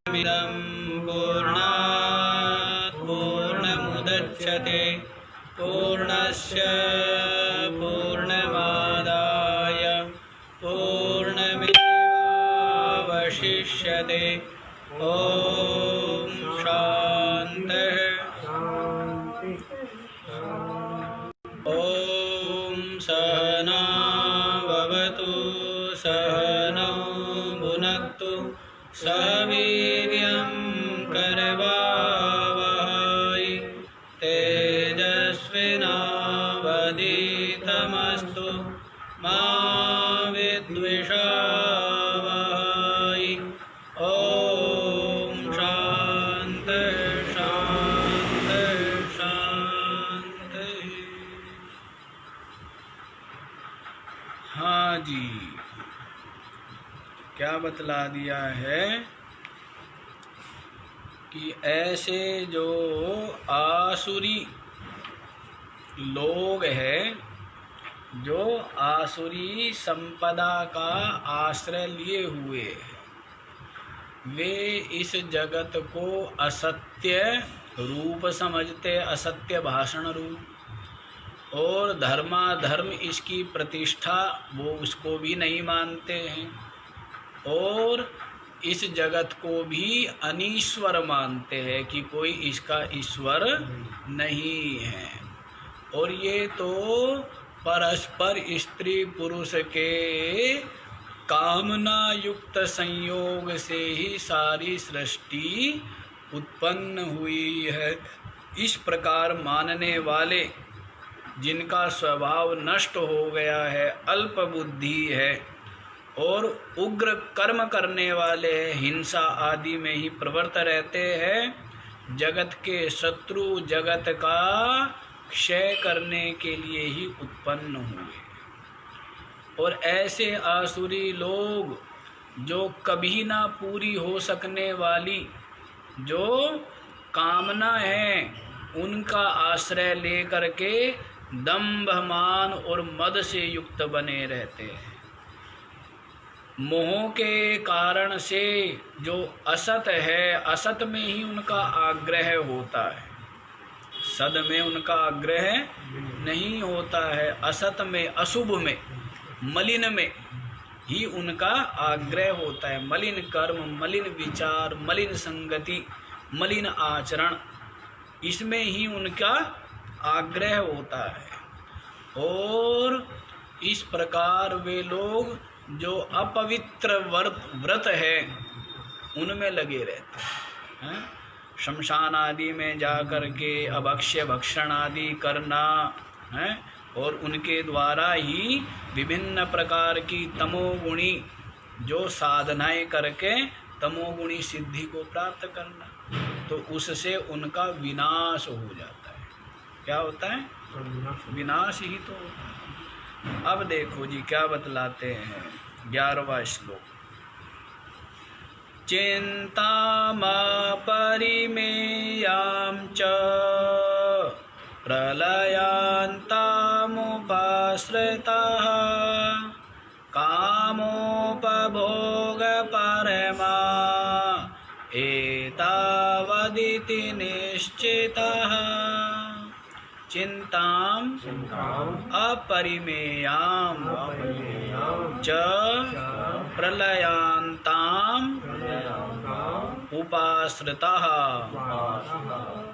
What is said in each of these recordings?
मिदं पूर्णात् पूर्णमुदच्यते पूर्णस्य पूर्णमादाय पूर्णमेवावशिष्यते। ॐ शान्तिः। ॐ सहना भवतु सहनौ भुनक्तु सह वीर्यं करवावहै तेजस्विनावधीतमस्तु मा विद्विषावहै। ॐ शान्ति शान्ति शान्ति। हाँ जी, क्या बतला दिया है कि ऐसे जो आसुरी लोग हैं, जो आसुरी संपदा का आश्रय लिए हुए हैं, वे इस जगत को असत्य रूप समझते, असत्य भाषण रूप, और धर्माधर्म इसकी प्रतिष्ठा वो उसको भी नहीं मानते हैं, और इस जगत को भी अनीश्वर मानते हैं कि कोई इसका ईश्वर नहीं है। और ये तो परस्पर स्त्री पुरुष के कामना युक्त संयोग से ही सारी सृष्टि उत्पन्न हुई है। इस प्रकार मानने वाले, जिनका स्वभाव नष्ट हो गया है, अल्प बुद्धि है और उग्र कर्म करने वाले हिंसा आदि में ही प्रवृत्त रहते हैं, जगत के शत्रु जगत का क्षय करने के लिए ही उत्पन्न हुए। और ऐसे आसुरी लोग जो कभी ना पूरी हो सकने वाली जो कामना है, उनका आश्रय लेकर के दंभ मान और मद से युक्त बने रहते हैं। मोह के कारण से जो असत है, असत में ही उनका आग्रह होता है, सद में उनका आग्रह नहीं होता है। असत में, अशुभ में, मलिन में ही उनका आग्रह होता है। मलिन कर्म, मलिन विचार, मलिन संगति, मलिन आचरण, इसमें ही उनका आग्रह होता है। और इस प्रकार वे लोग जो अपवित्र व्रत है उनमें लगे रहते हैं। शमशान आदि में जा कर के अभक्ष्य भक्षण आदि करना है, और उनके द्वारा ही विभिन्न प्रकार की तमोगुणी जो साधनाएं करके तमोगुणी सिद्धि को प्राप्त करना, तो उससे उनका विनाश हो जाता है। क्या होता है? विनाश ही तो होता है। अब देखो जी क्या बतलाते हैं 11वां श्लोक। चिंतामपरिमेयां च प्रलयान्तामुपाश्रिताः कामोपभोगपरमा एतावदिति निश्चितः। चिंताम अपरिमेयां च प्रलयांताम उपाश्रितः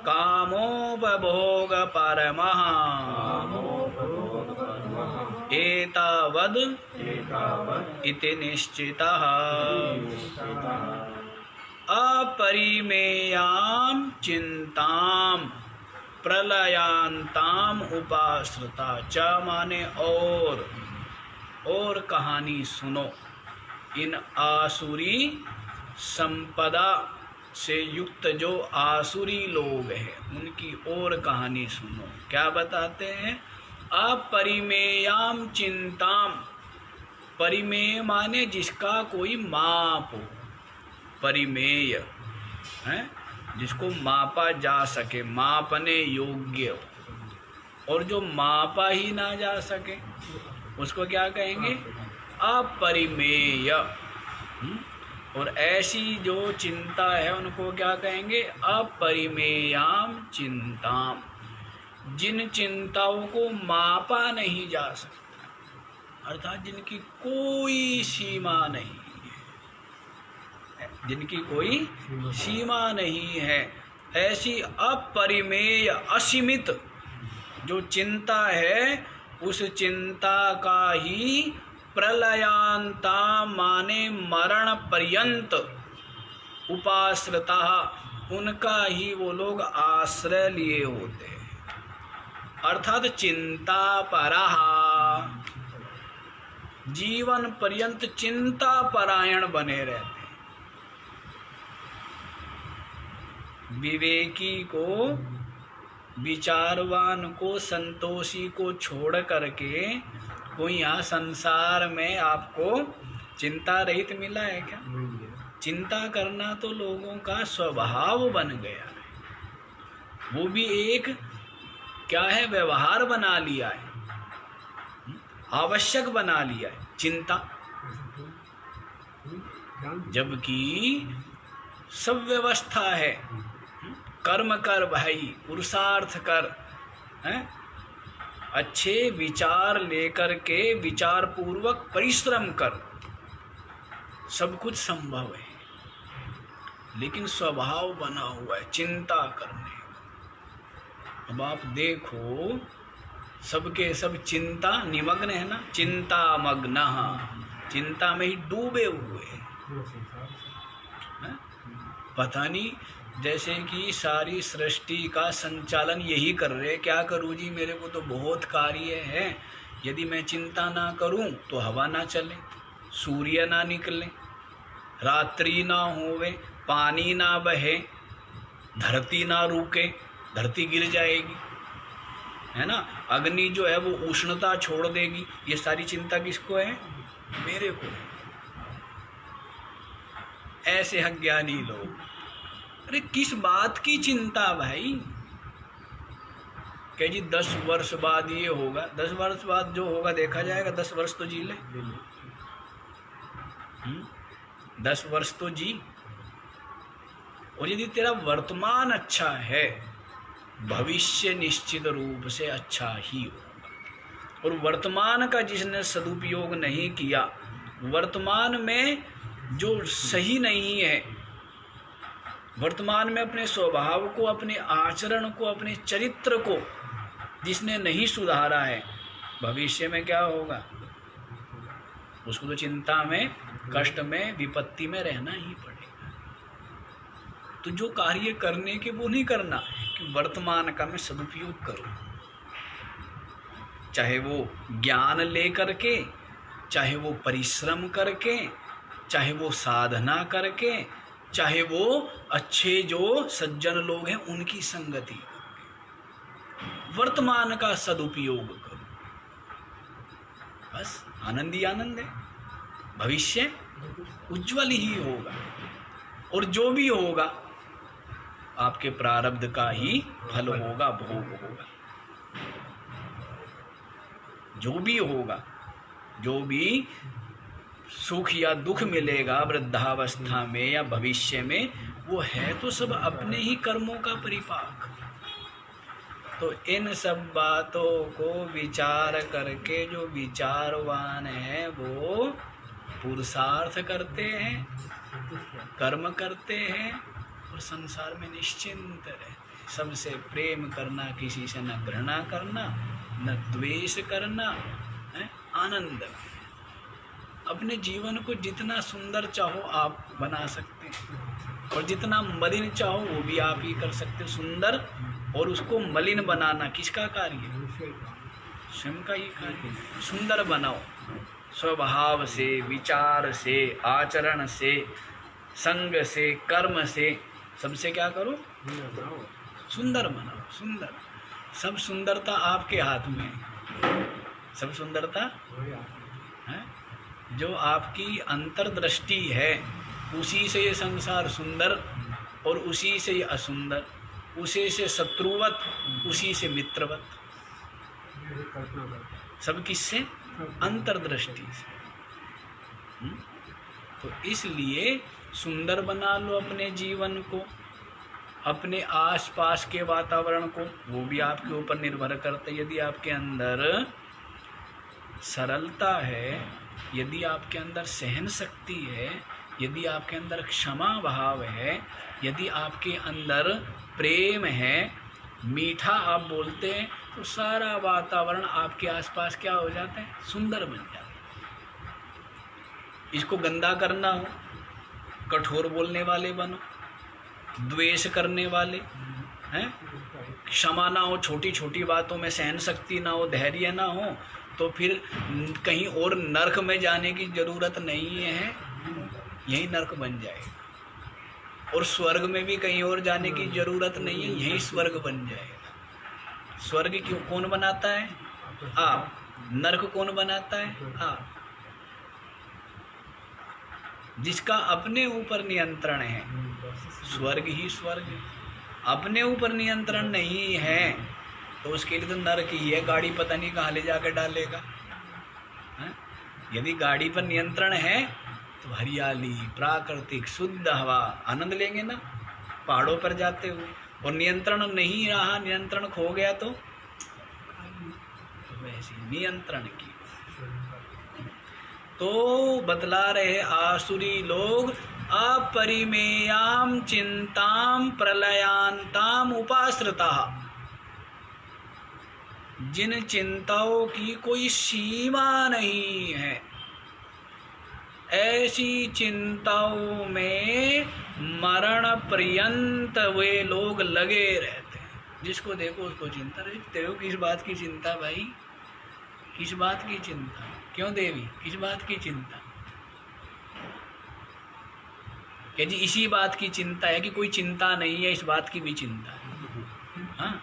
कामोपभोगपरमः एतावद् इति निश्चितः। अपरिमेयां चिंताम प्रलयांताम उपाश्रिता। च माने और कहानी सुनो। इन आसुरी संपदा से युक्त जो आसुरी लोग हैं, उनकी और कहानी सुनो। क्या बताते हैं? अपरिमेयां चिंताम। परिमेय माने जिसका कोई माप हो, परिमेय है जिसको मापा जा सके, मापने योग्य हो। और जो मापा ही ना जा सके उसको क्या कहेंगे? अपरिमेय। और ऐसी जो चिंता है उनको क्या कहेंगे? अपरिमेयाम चिंताम, जिन चिंताओं को मापा नहीं जा सकता, अर्थात जिनकी कोई सीमा नहीं है, जिनकी कोई सीमा नहीं है, ऐसी अपरिमेय असीमित जो चिंता है, उस चिंता का ही प्रलयांता माने मरण पर्यंत उपाश्रिता, उनका ही वो लोग आश्रय लिए होते हैं, अर्थात चिंता पराहा, जीवन पर्यंत चिंता परायण बने रहते हैं। विवेकी को, विचारवान को, संतोषी को छोड़ करके कोई यहाँ संसार में आपको चिंता रहित मिला है क्या? चिंता करना तो लोगों का स्वभाव बन गया है, वो भी एक क्या है? व्यवहार बना लिया है, आवश्यक बना लिया है चिंता। जबकि सब व्यवस्था है, कर्म कर भाई, पुरुषार्थ कर, हैं? अच्छे विचार लेकर के विचार पूर्वक परिश्रम कर, सब कुछ संभव है, लेकिन स्वभाव बना हुआ है चिंता करने का। अब आप देखो सबके सब चिंता निमग्न है ना, चिंता मग्न, चिंता में ही डूबे हुए हैं। पता नहीं, जैसे कि सारी सृष्टि का संचालन यही कर रहे। क्या करूँ जी, मेरे को तो बहुत कार्य है, यदि मैं चिंता ना करूँ तो हवा ना चले, सूर्य ना निकले, रात्रि ना होवे, पानी ना बहे, धरती ना रुके, धरती गिर जाएगी, है ना, अग्नि जो है वो उष्णता छोड़ देगी। ये सारी चिंता किसको है? मेरे को। ऐसे अज्ञानी लोग, अरे किस बात की चिंता भाई? कह जी 10 वर्ष बाद ये होगा, 10 वर्ष बाद जो होगा देखा जाएगा, 10 वर्ष तो जी ले, 10 वर्ष तो जी। और यदि तेरा वर्तमान अच्छा है, भविष्य निश्चित रूप से अच्छा ही होगा। और वर्तमान का जिसने सदुपयोग नहीं किया, वर्तमान में जो सही नहीं है, वर्तमान में अपने स्वभाव को, अपने आचरण को, अपने चरित्र को जिसने नहीं सुधारा है, भविष्य में क्या होगा? उसको तो चिंता में, कष्ट में, विपत्ति में रहना ही पड़ेगा। तो जो कार्य करने के वो नहीं करना कि वर्तमान का मैं सदुपयोग करूं, चाहे वो ज्ञान लेकर के, चाहे वो परिश्रम करके, चाहे वो साधना करके, चाहे वो अच्छे जो सज्जन लोग हैं उनकी संगति करके, वर्तमान का सदुपयोग करो, बस आनंद ही आनंद है। भविष्य उज्जवल ही होगा, और जो भी होगा आपके प्रारब्ध का ही फल होगा, भोग होगा। जो भी होगा, जो भी सुख या दुख मिलेगा वृद्धावस्था में या भविष्य में, वो है तो सब अपने ही कर्मों का परिपाक। तो इन सब बातों को विचार करके जो विचारवान है वो पुरुषार्थ करते हैं, कर्म करते हैं, और संसार में निश्चिंत रहते। सबसे प्रेम करना, किसी से न घृणा करना, न द्वेष करना, है आनंद। अपने जीवन को जितना सुंदर चाहो आप बना सकते हैं, और जितना मलिन चाहो वो भी आप ही कर सकते हो। सुंदर और उसको मलिन बनाना किसका कार्य है? स्वयं का ही कार्य। सुंदर बनाओ, स्वभाव से, विचार से, आचरण से, संग से, कर्म से, सबसे क्या करो? सुंदर बनाओ। सुंदर, सब सुंदरता आपके हाथ में है। सब सुंदरता है, जो आपकी अंतर्दृष्टि है, उसी से ये संसार सुंदर, और उसी से ये असुंदर, उसी से शत्रुवत, उसी से मित्रवत। सब किससे? अंतर्दृष्टि से। तो इसलिए सुंदर बना लो अपने जीवन को, अपने आसपास के वातावरण को, वो भी आपके ऊपर निर्भर करता है। यदि आपके अंदर सरलता है, यदि आपके अंदर सहन शक्ति है, यदि आपके अंदर क्षमा भाव है, यदि आपके अंदर प्रेम है, मीठा आप बोलते हैं, तो सारा वातावरण आपके आसपास क्या हो जाता है? सुंदर बन जाता है। इसको गंदा करना हो, कठोर बोलने वाले बनो, द्वेष करने वाले हैं, क्षमा ना हो, छोटी छोटी बातों में सहन शक्ति ना हो, धैर्य ना हो, तो फिर कहीं और नरक में जाने की जरूरत नहीं है, यही नरक बन जाएगा। और स्वर्ग में भी कहीं और जाने की जरूरत नहीं है, यही स्वर्ग बन जाएगा। स्वर्ग क्यों कौन बनाता है? आप। नरक कौन बनाता है? आप। जिसका अपने ऊपर नियंत्रण है, स्वर्ग ही स्वर्ग है। अपने ऊपर नियंत्रण नहीं है तो उसके लिए तो नरक ही है, गाड़ी पता नहीं कहाँ ले जाकर डालेगा। यदि गाड़ी पर नियंत्रण है तो हरियाली, प्राकृतिक शुद्ध हवा आनंद लेंगे ना पहाड़ों पर जाते हुए। और नियंत्रण नहीं रहा, नियंत्रण खो गया तो वैसे नियंत्रण की तो बतला रहे आसुरी लोग, अपरिमेयाम चिंताम प्रलयांताम उपाश्रिता, जिन चिंताओं की कोई सीमा नहीं है, ऐसी चिंताओं में मरण पर्यंत वे लोग लगे रहते हैं। जिसको देखो उसको चिंता रहती। तेरे को किस बात की चिंता भाई? किस बात की चिंता? क्यों देवी, किस बात की चिंता? क्या जी इसी बात की चिंता है कि कोई चिंता नहीं है, इस बात की भी चिंता है? हाँ,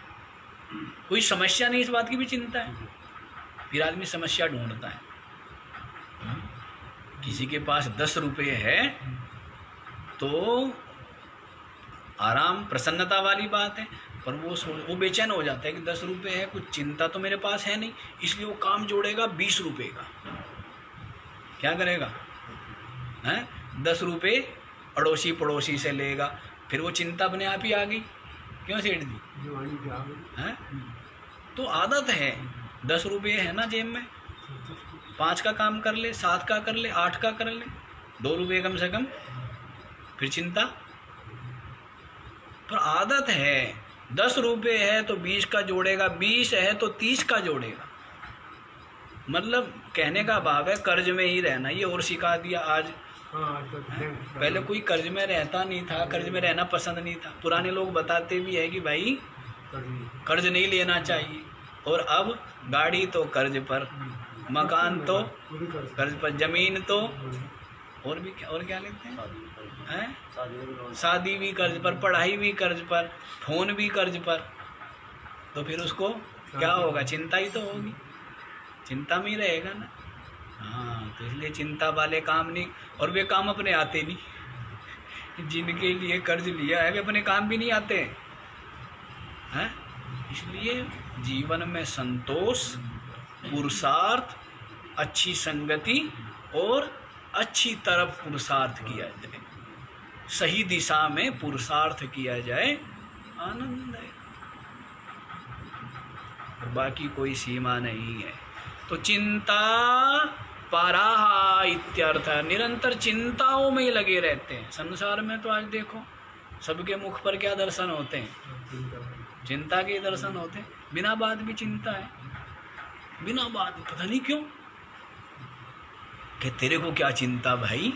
कोई समस्या नहीं, इस बात की भी चिंता है। फिर आदमी समस्या ढूंढता है। किसी के पास 10 रुपये है तो आराम प्रसन्नता वाली बात है, पर वो बेचैन हो जाता है कि 10 रुपये है, कुछ चिंता तो मेरे पास है नहीं, इसलिए वो काम जोड़ेगा 20 रुपये का। क्या करेगा? 10 रुपये अड़ोसी पड़ोसी से लेगा, फिर वो चिंता अपने आप ही आ गई। क्यों सेठ जी? है तो आदत है। 10 रुपये है ना जेब में, 5 का काम कर ले, 7 का कर ले, 8 का कर ले, 2 रुपये कम से कम, फिर चिंता। पर आदत है, 10 रुपये है तो 20 का जोड़ेगा, 20 है तो 30 का जोड़ेगा। मतलब कहने का भाव है कर्ज में ही रहना। ये और सिखा दिया आज। पहले कोई कर्ज में रहता नहीं था, कर्ज में रहना पसंद नहीं था। पुराने लोग बताते भी है कि भाई कर्ज नहीं लेना चाहिए। और अब गाड़ी तो कर्ज पर, मकान तो कर्ज पर, जमीन तो और भी क्या, और क्या लेते हैं? शादी भी कर्ज पर, पढ़ाई भी कर्ज पर, फोन भी कर्ज पर। तो फिर उसको क्या होगा? चिंता ही तो होगी, चिंता में ही रहेगा ना। हाँ, तो इसलिए चिंता वाले काम नहीं, और वे काम अपने आते नहीं। जिनके लिए कर्ज लिया है वे अपने काम भी नहीं आते हैं। इसलिए जीवन में संतोष, पुरुषार्थ, अच्छी संगति और अच्छी तरफ पुरुषार्थ किया जाए, सही दिशा में पुरुषार्थ किया जाए, आनंद है। और बाकी कोई सीमा नहीं है। तो चिंता पराहा इत्यर्थ, निरंतर चिंताओं में ही लगे रहते हैं। संसार में तो आज देखो सबके मुख पर क्या दर्शन होते हैं? चिंता के दर्शन होते हैं। बिना बात भी चिंता है, बिना बात, पता नहीं क्यों। कि तेरे को क्या चिंता भाई?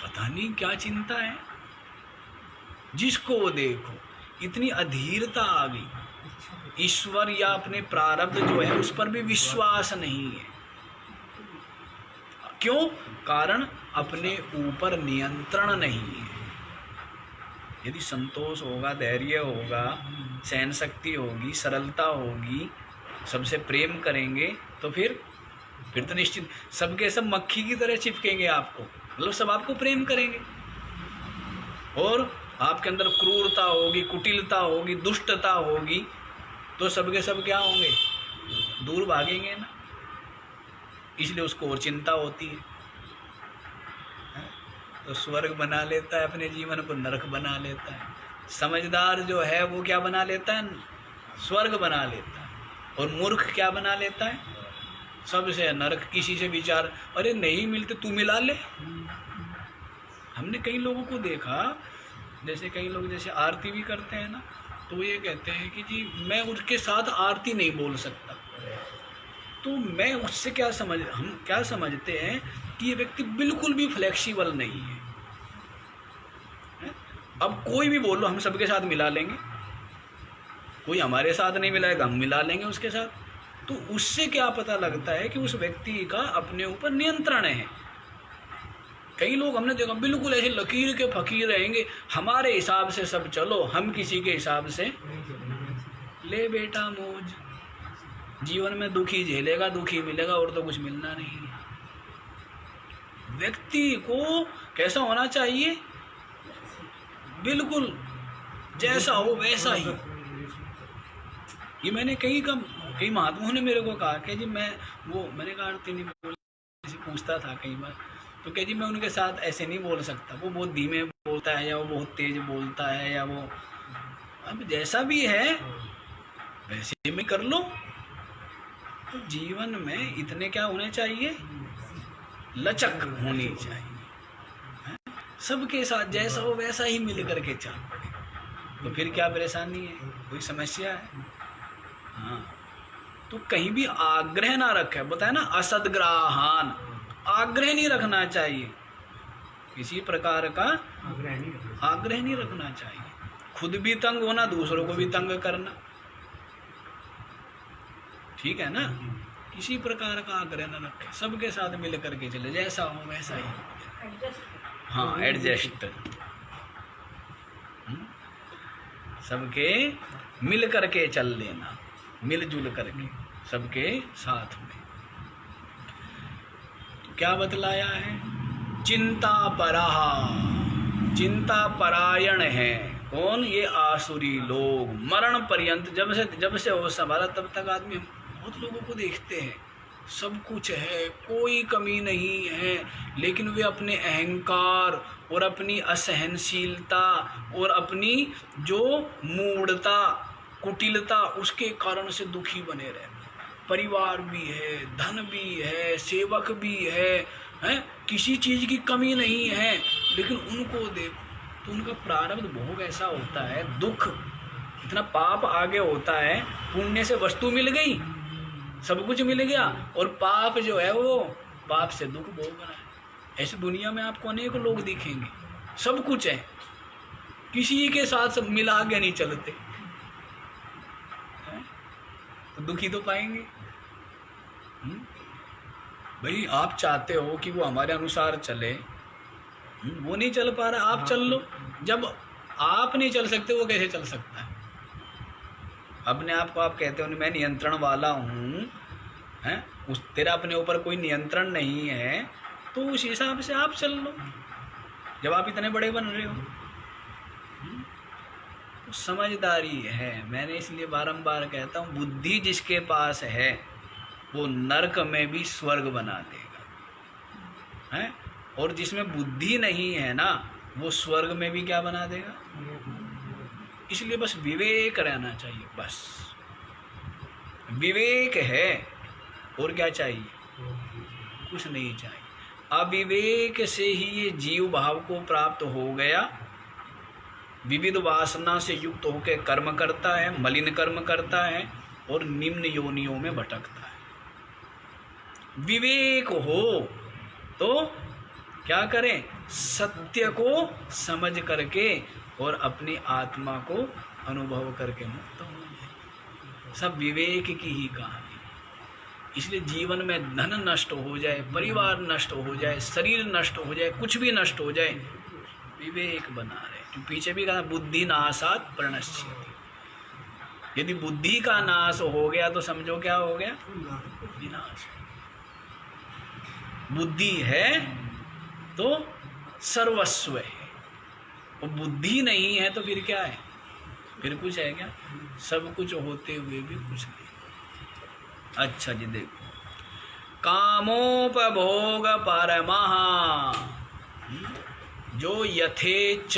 पता नहीं क्या चिंता है। जिसको देखो इतनी अधीरता आ गई, ईश्वर या अपने प्रारब्ध जो है उस पर भी विश्वास नहीं है। क्यों? कारण अपने ऊपर नियंत्रण नहीं है। यदि संतोष होगा, धैर्य होगा, सहन शक्ति होगी, सरलता होगी, सबसे प्रेम करेंगे, तो फिर तो निश्चित सबके सब मक्खी की तरह चिपकेंगे आपको। मतलब सब आपको प्रेम करेंगे। और आपके अंदर क्रूरता होगी, कुटिलता होगी, दुष्टता होगी, तो सबके सब क्या होंगे? दूर भागेंगे ना। इसलिए उसको और चिंता होती है। तो स्वर्ग बना लेता है, अपने जीवन को नरक बना लेता है। समझदार जो है वो क्या बना लेता है? स्वर्ग बना लेता है। और मूर्ख क्या बना लेता है? सबसे नरक। किसी से विचार, अरे नहीं मिलते तू मिला ले। हमने कई लोगों को देखा, जैसे कई लोग जैसे आरती भी करते हैं ना, तो ये कहते हैं कि जी मैं उसके साथ आरती नहीं बोल सकता। तो मैं उससे हम क्या समझते हैं कि ये व्यक्ति बिल्कुल भी फ्लेक्सिबल नहीं है। अब कोई भी बोलो, हम सबके साथ मिला लेंगे, कोई हमारे साथ नहीं मिलाएगा, हम मिला लेंगे उसके साथ। तो उससे क्या पता लगता है कि उस व्यक्ति का अपने ऊपर नियंत्रण है। कई लोग हमने देखा बिल्कुल ऐसे लकीर के फकीर रहेंगे, हमारे हिसाब से सब चलो, हम किसी के हिसाब से ले बेटा मौज। जीवन में दुखी झेलेगा, दुखी मिलेगा, और तो कुछ मिलना नहीं। व्यक्ति को कैसा होना चाहिए? बिल्कुल जैसा हो वैसा ही। ये मैंने कई महात्माओं ने मेरे को कहा कि जी मैंने कहा आरती नहीं बोल, पूछता था कई बार, तो कह जी मैं उनके साथ ऐसे नहीं बोल सकता, वो बहुत धीमे बोलता है या वो बहुत तेज बोलता है, या वो अब जैसा भी है वैसे में कर लो। तो जीवन में इतने क्या होने चाहिए? लचक होनी चाहिए। सबके साथ जैसा हो वैसा ही मिल करके चल पड़े। तो फिर क्या परेशानी है? कोई समस्या है? हाँ, तो कहीं भी आग्रह ना रखे। बताया ना, असदग्राहान, आग्रह नहीं रखना चाहिए। किसी प्रकार का आग्रह नहीं रखना चाहिए। खुद भी तंग होना, दूसरों को भी तंग करना, ठीक है ना? किसी प्रकार का आग्रह न रखे, सबके साथ मिल करके चले, जैसा हो वैसा ही। हाँ, एडजस्ट। सबके मिल करके चल लेना, मिलजुल करके सबके साथ में। तो क्या बतलाया है? चिंता पराहा, चिंता परायण है कौन? ये आसुरी लोग। मरण पर्यंत, जब से होश संभाला तब तक आदमी, बहुत लोगों को देखते हैं सब कुछ है, कोई कमी नहीं है, लेकिन वे अपने अहंकार और अपनी असहनशीलता और अपनी जो मूढ़ता, कुटिलता, उसके कारण से दुखी बने रहते। परिवार भी है, धन भी है, सेवक भी है, किसी चीज़ की कमी नहीं है, लेकिन उनको देखो तो उनका प्रारब्ध भोग ऐसा होता है, दुख, इतना पाप आगे होता है। पुण्य से वस्तु मिल गई, सब कुछ मिल गया, और पाप जो है वो पाप से दुख भोग रहा है। ऐसे दुनिया में आपको अनेक लोग दिखेंगे, सब कुछ है, किसी के साथ सब मिला के नहीं चलते, तो दुखी तो पाएंगे। भाई आप चाहते हो कि वो हमारे अनुसार चले, वो नहीं चल पा रहा, आप चल लो। जब आप नहीं चल सकते, वो कैसे चल सकता है? अपने आप को आप कहते हो मैं नियंत्रण वाला हूँ, हैं? तेरा अपने ऊपर कोई नियंत्रण नहीं है, तो उस हिसाब से आप चल लो, जब आप इतने बड़े बन रहे हो। तो समझदारी है। मैंने इसलिए बारंबार कहता हूँ, बुद्धि जिसके पास है वो नरक में भी स्वर्ग बना देगा, हैं? और जिसमें बुद्धि नहीं है ना, वो स्वर्ग में भी क्या बना देगा? इसलिए बस विवेक रहना चाहिए, बस विवेक है, और क्या चाहिए? कुछ नहीं चाहिए। अविवेक से ही ये जीव भाव को प्राप्त हो गया, विविध वासना से युक्त होकर कर्म करता है, मलिन कर्म करता है, और निम्न योनियों में भटकता है। विवेक हो तो क्या करें? सत्य को समझ करके और अपनी आत्मा को अनुभव करके मुक्त हो जाए। सब विवेक की ही कहानी। इसलिए जीवन में धन नष्ट हो जाए, परिवार नष्ट हो जाए, शरीर नष्ट हो जाए, कुछ भी नष्ट हो जाए, विवेक बना रहे। तो पीछे भी कहा बुद्धि नाशात् प्रणश्यति। यदि बुद्धि का नाश हो गया तो समझो क्या हो गया? विनाश। बुद्धि है तो सर्वस्व है, और बुद्धि नहीं है तो फिर क्या है? फिर कुछ है क्या? सब कुछ होते हुए भी कुछ नहीं। अच्छा जी, देखो, कामोपभोग परमः, जो यथेच्छ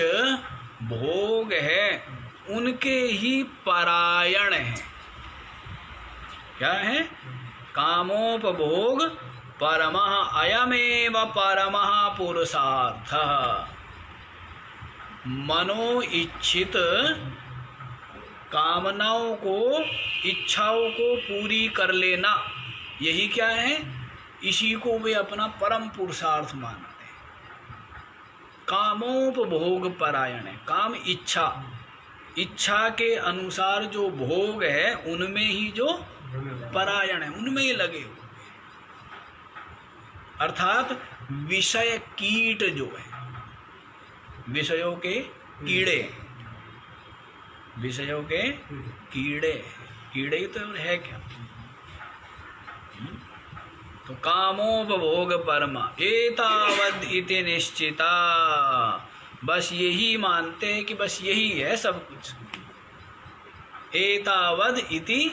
भोग है उनके ही परायण है। क्या है? कामोपभोग परमः अयमेव परमः पुरुषार्थः। मनो इच्छित कामनाओं को, इच्छाओं को पूरी कर लेना, यही क्या है? इसी को वे अपना परम पुरुषार्थ मानते हैं। कामोपभोग परायण है। काम इच्छा, इच्छा के अनुसार जो भोग है उनमें ही जो परायण है, उनमें ही लगे हुए, अर्थात विषय कीट जो है, विषयों के कीड़े, विषयों के कीड़े, कीड़े ही तो है क्या? तो कामोपभोग परमा एतावद इति निश्चिता, बस यही मानते हैं कि बस यही है सब कुछ। एतावद इति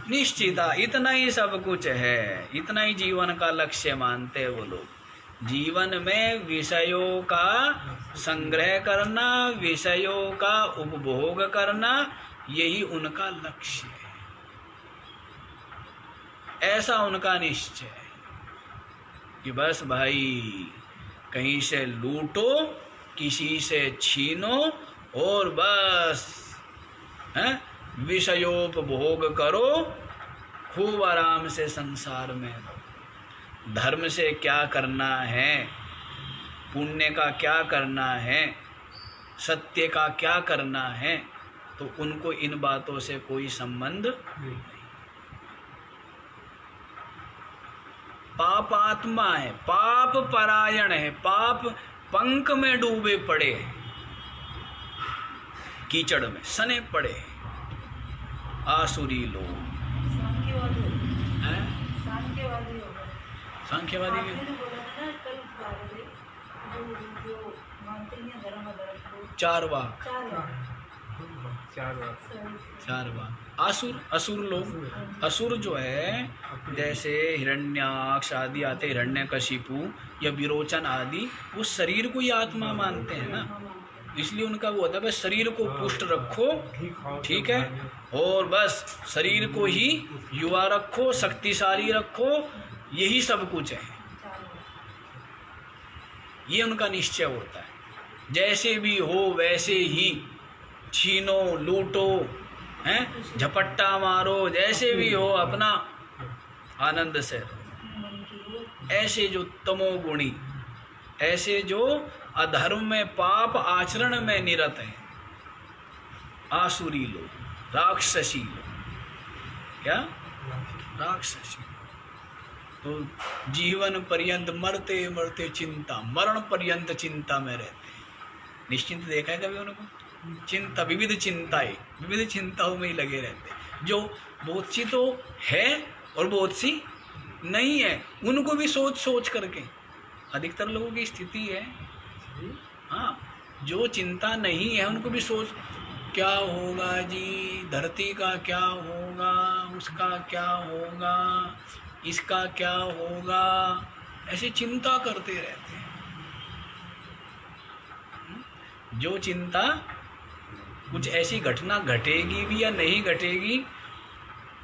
निश्चिता, इतना ही सब कुछ है, इतना ही जीवन का लक्ष्य मानते हैं वो लोग। जीवन में विषयों का संग्रह करना, विषयों का उपभोग करना, यही उनका लक्ष्य है। ऐसा उनका निश्चय है कि बस भाई कहीं से लूटो, किसी से छीनो और बस विषयोपभोग करो, खूब आराम से संसार में रहो। धर्म से क्या करना है, पुण्य का क्या करना है, सत्य का क्या करना है, तो उनको इन बातों से कोई संबंध नहीं। पापात्मा है, पाप परायण है, पाप पंक में डूबे पड़े हैं, कीचड़ में सने पड़े हैं आसुरी लोग। सांख्यवादी चार वाक, असुर, असुर लोग, असुर जो है जैसे हिरण्याक्ष आदि आते, हिरण्यकशिपु या विरोचन आदि, वो शरीर को ही आत्मा मानते हैं ना, इसलिए उनका वो होता है बस शरीर को पुष्ट रखो, ठीक है, और बस शरीर को ही युवा रखो, शक्तिशाली रखो, यही सब कुछ है। ये उनका निश्चय होता है, जैसे भी हो वैसे ही छीनो, लूटो, हैं, झपट्टा मारो, जैसे भी हो अपना आनंद से। ऐसे जो तमोगुणी, ऐसे जो अधर्म में, पाप आचरण में निरत है, आसुरी लोग, राक्षसी लोग, क्या राक्षसी, तो जीवन पर्यंत मरते मरते चिंता, मरण पर्यंत चिंता में रहते हैं। निश्चिंत देखा है कभी उनको? चिंता, विविध चिंताएं, विविध चिंताओं में ही लगे रहते हैं। जो बहुत सी तो है और बहुत सी नहीं है, उनको भी सोच सोच करके, अधिकतर लोगों की स्थिति है। हाँ, जो चिंता नहीं है उनको भी सोच, क्या होगा जी, धरती का क्या होगा, उसका क्या होगा, इसका क्या होगा, ऐसे चिंता करते रहते हैं। जो चिंता कुछ ऐसी घटना घटेगी भी या नहीं घटेगी,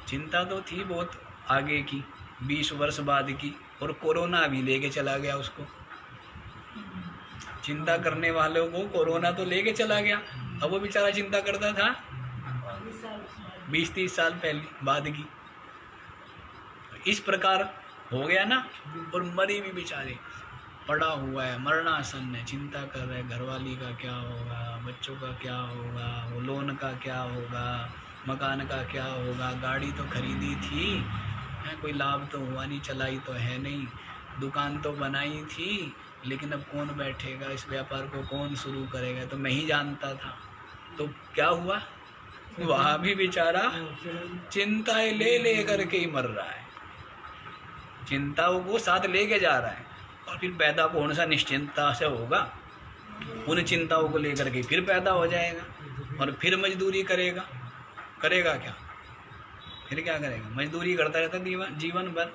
चिंता तो थी बहुत आगे की, 20 वर्ष बाद की, और कोरोना भी लेके चला गया उसको। चिंता करने वालों को कोरोना तो लेके चला गया, अब वो बेचारा चिंता करता था 20-30 साल पहले बाद की। इस प्रकार हो गया ना, और मरी भी बेचारे, पड़ा हुआ है, मरणासन है, चिंता कर रहे हैं, घरवाली का क्या होगा, बच्चों का क्या होगा, वो लोन का क्या होगा, मकान का क्या होगा, गाड़ी तो खरीदी थी, कोई लाभ तो हुआ नहीं, चलाई तो है नहीं, दुकान तो बनाई थी, लेकिन अब कौन बैठेगा, इस व्यापार को कौन शुरू करेगा, तो मैं ही जानता था। तो क्या हुआ, वहाँ भी बेचारा चिंताएं ले ले करके ही मर रहा है, चिंताओं को साथ लेके जा रहा है, और फिर पैदा कौन सा निश्चिंता से होगा, उन चिंताओं को लेकर के फिर पैदा हो जाएगा, और फिर मजदूरी करेगा, करेगा क्या, फिर क्या करेगा, मजदूरी करता रहता जीवन भर,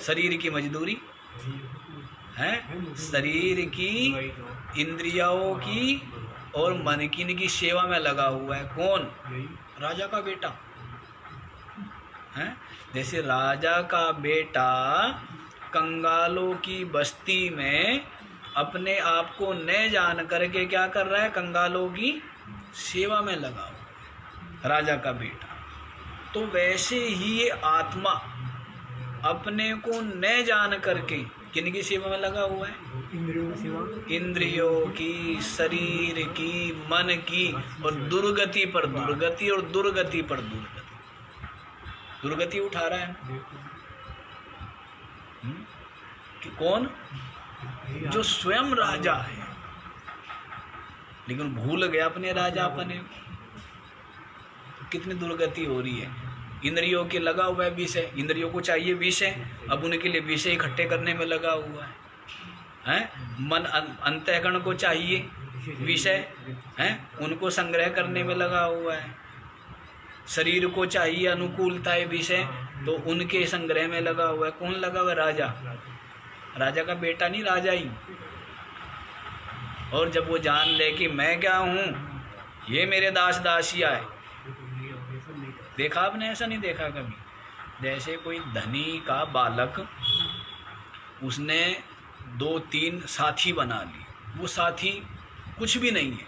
शरीर की मजदूरी है, शरीर की इंद्रियों की और मन की इनकी सेवा में लगा हुआ है। कौन? राजा का बेटा है। जैसे राजा का बेटा कंगालों की बस्ती में अपने आप को न जान करके क्या कर रहा है? कंगालों की सेवा में लगा हुआ राजा का बेटा। तो वैसे ही ये आत्मा अपने को न जान करके किन की सेवा में लगा हुआ है? इंद्रियों की सेवा, इंद्रियों की, शरीर की, मन की, और दुर्गति पर दुर्गति और दुर्गति पर दुर्गति। दुर्गति उठा रहा है कि कौन? जो स्वयं राजा है लेकिन भूल गया अपने राजा अपने। तो कितनी दुर्गति हो रही है। इंद्रियों के लगा हुआ है विषय, इंद्रियों को चाहिए विषय, अब उनके लिए विषय इकट्ठे करने में लगा हुआ है। मन अंतःकरण को चाहिए विषय है, उनको संग्रह करने में लगा हुआ है। शरीर को चाहिए अनुकूलता है विषय, तो उनके संग्रह में लगा हुआ है। कौन लगा हुआ है? राजा। राजा का बेटा नहीं, राजा ही। और जब वो जान ले कि मैं क्या हूँ, ये मेरे दास दासिया है। देखा आपने? ऐसा नहीं देखा कभी? जैसे कोई धनी का बालक, उसने 2-3 साथी बना ली, वो साथी कुछ भी नहीं है,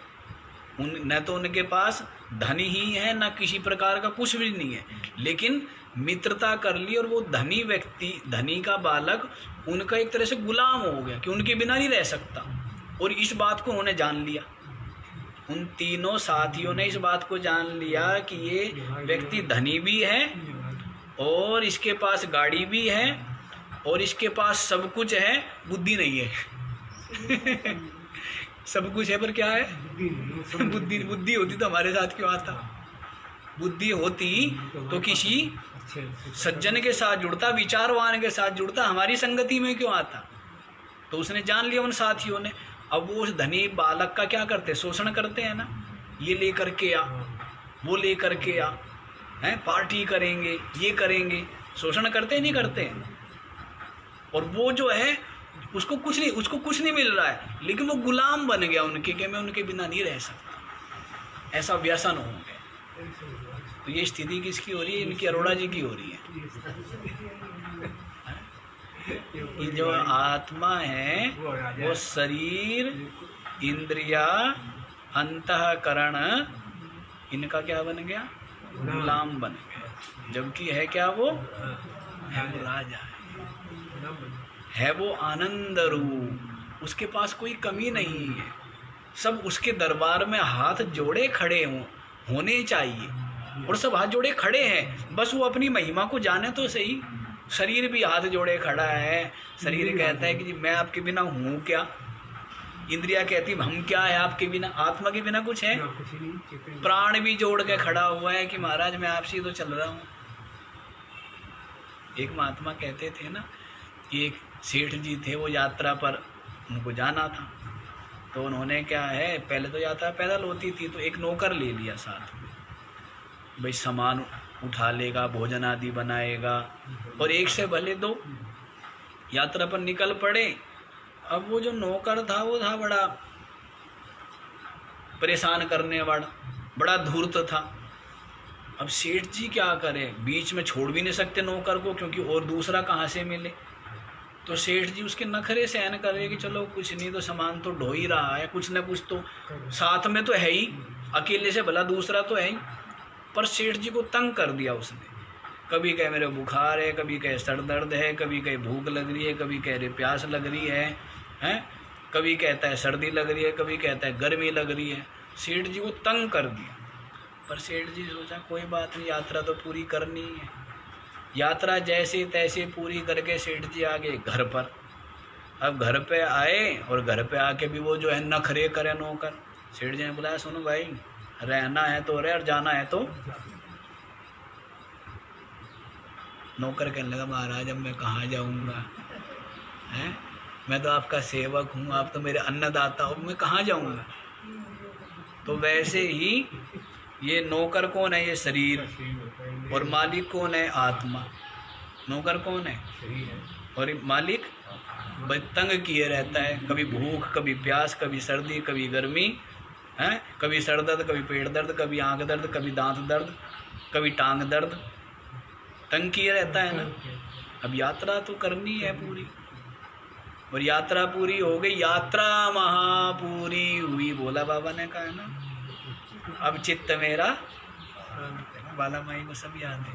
न तो उनके पास धन ही है, न किसी प्रकार का कुछ भी नहीं है, लेकिन मित्रता कर ली और वो धनी व्यक्ति, धनी का बालक उनका एक तरह से गुलाम हो गया कि उनके बिना नहीं रह सकता। और इस बात को उन्होंने जान लिया, उन तीनों साथियों ने इस बात को जान लिया कि ये व्यक्ति धनी भी है और इसके पास गाड़ी भी है और इसके पास सब कुछ है, बुद्धि नहीं है। सब कुछ है पर क्या है? बुद्धि। बुद्धि होती तो हमारे साथ क्यों आता? बुद्धि होती तो किसी सज्जन के साथ जुड़ता, विचारवान के साथ जुड़ता, हमारी संगति में क्यों आता? तो उसने जान लिया उन साथियों ने। अब वो उस धनी बालक का क्या करते? शोषण करते हैं ना, ये लेकर के आ, वो लेकर के आ, हैं, पार्टी करेंगे, ये करेंगे, शोषण करते नहीं करते? और वो जो है उसको कुछ नहीं मिल रहा है, लेकिन वो गुलाम बन गया उनके कि मैं उनके बिना नहीं रह सकता। ऐसा व्यसन हो गया। तो ये स्थिति किसकी हो रही है? इनकी अरोड़ा जी की हो रही है। ये जो आत्मा है वो शरीर, इंद्रिया, अंतःकरण, इनका क्या बन गया? गुलाम बन गया। जबकि है क्या? वो है वो राजा है वो आनंद रूप, उसके पास कोई कमी नहीं है। सब उसके दरबार में हाथ जोड़े खड़े होने चाहिए, और सब हाथ जोड़े खड़े हैं, बस वो अपनी महिमा को जाने तो सही। शरीर भी हाथ जोड़े खड़ा है, शरीर कहता है कि जी मैं आपके बिना हूँ क्या? इंद्रिया कहती हम क्या है आपके बिना? आत्मा के बिना कुछ है? प्राण भी जोड़ के खड़ा हुआ है कि महाराज मैं आपसे तो चल रहा हूँ। एक महात्मा कहते थे ना कि एक सेठ जी थे, वो यात्रा पर उनको जाना था, तो उन्होंने क्या है, पहले तो यात्रा पैदल होती थी, तो एक नौकर ले लिया साथ में, भाई सामान उठा लेगा, भोजन आदि बनाएगा, और एक से भले दो। यात्रा पर निकल पड़े। अब वो जो नौकर था वो था बड़ा परेशान करने वाला, बड़ा धूर्त था। अब सेठ जी क्या करें, बीच में छोड़ भी नहीं सकते नौकर को, क्योंकि और दूसरा कहाँ से मिले। तो सेठ जी उसके नखरे सहन कर रहे कि चलो कुछ नहीं तो सामान तो ढो ही रहा है, कुछ न कुछ तो साथ में तो है ही, अकेले से भला दूसरा तो है ही। पर सेठ जी को तंग कर दिया उसने। कभी कहे मेरे बुखार है, कभी कहे सर दर्द है, कभी कहे भूख लग रही है, कभी कह रहे प्यास लग रही है, हैं? कभी कहता है सर्दी लग रही है, कभी कहता है गर्मी लग रही है। सेठ जी को तंग कर दिया। पर सेठ जी सोचा कोई बात नहीं, यात्रा तो पूरी करनी है। यात्रा जैसे तैसे पूरी करके सेठ जी आ गए घर पर। अब घर पे आए और घर पे आके भी वो जो है नखरे करे नौकर। सेठ जी ने बुलाया, सुनो भाई, रहना है तो रहे और जाना है तो। नौकर कहने लगा, महाराज अब मैं कहाँ जाऊँगा, हैं? मैं तो आपका सेवक हूँ, आप तो मेरे अन्नदाता हो, मैं कहाँ जाऊँगा। तो वैसे ही ये नौकर कौन है? ये शरीर। और मालिक कौन है? आत्मा। नौकर कौन है और मालिक बस तंग किए रहता है, कभी भूख, कभी प्यास, कभी सर्दी, कभी गर्मी, है, कभी सर दर्द, कभी पेट दर्द, कभी आंख दर्द, कभी दांत दर्द, कभी टांग दर्द, तंग किए रहता है ना। अब यात्रा तो करनी है पूरी, और यात्रा पूरी हो गई, यात्रा महापूरी हुई, भोला बाबा ने कहा है ना। अब चित्त मेरा, बाला माई को सब याद है,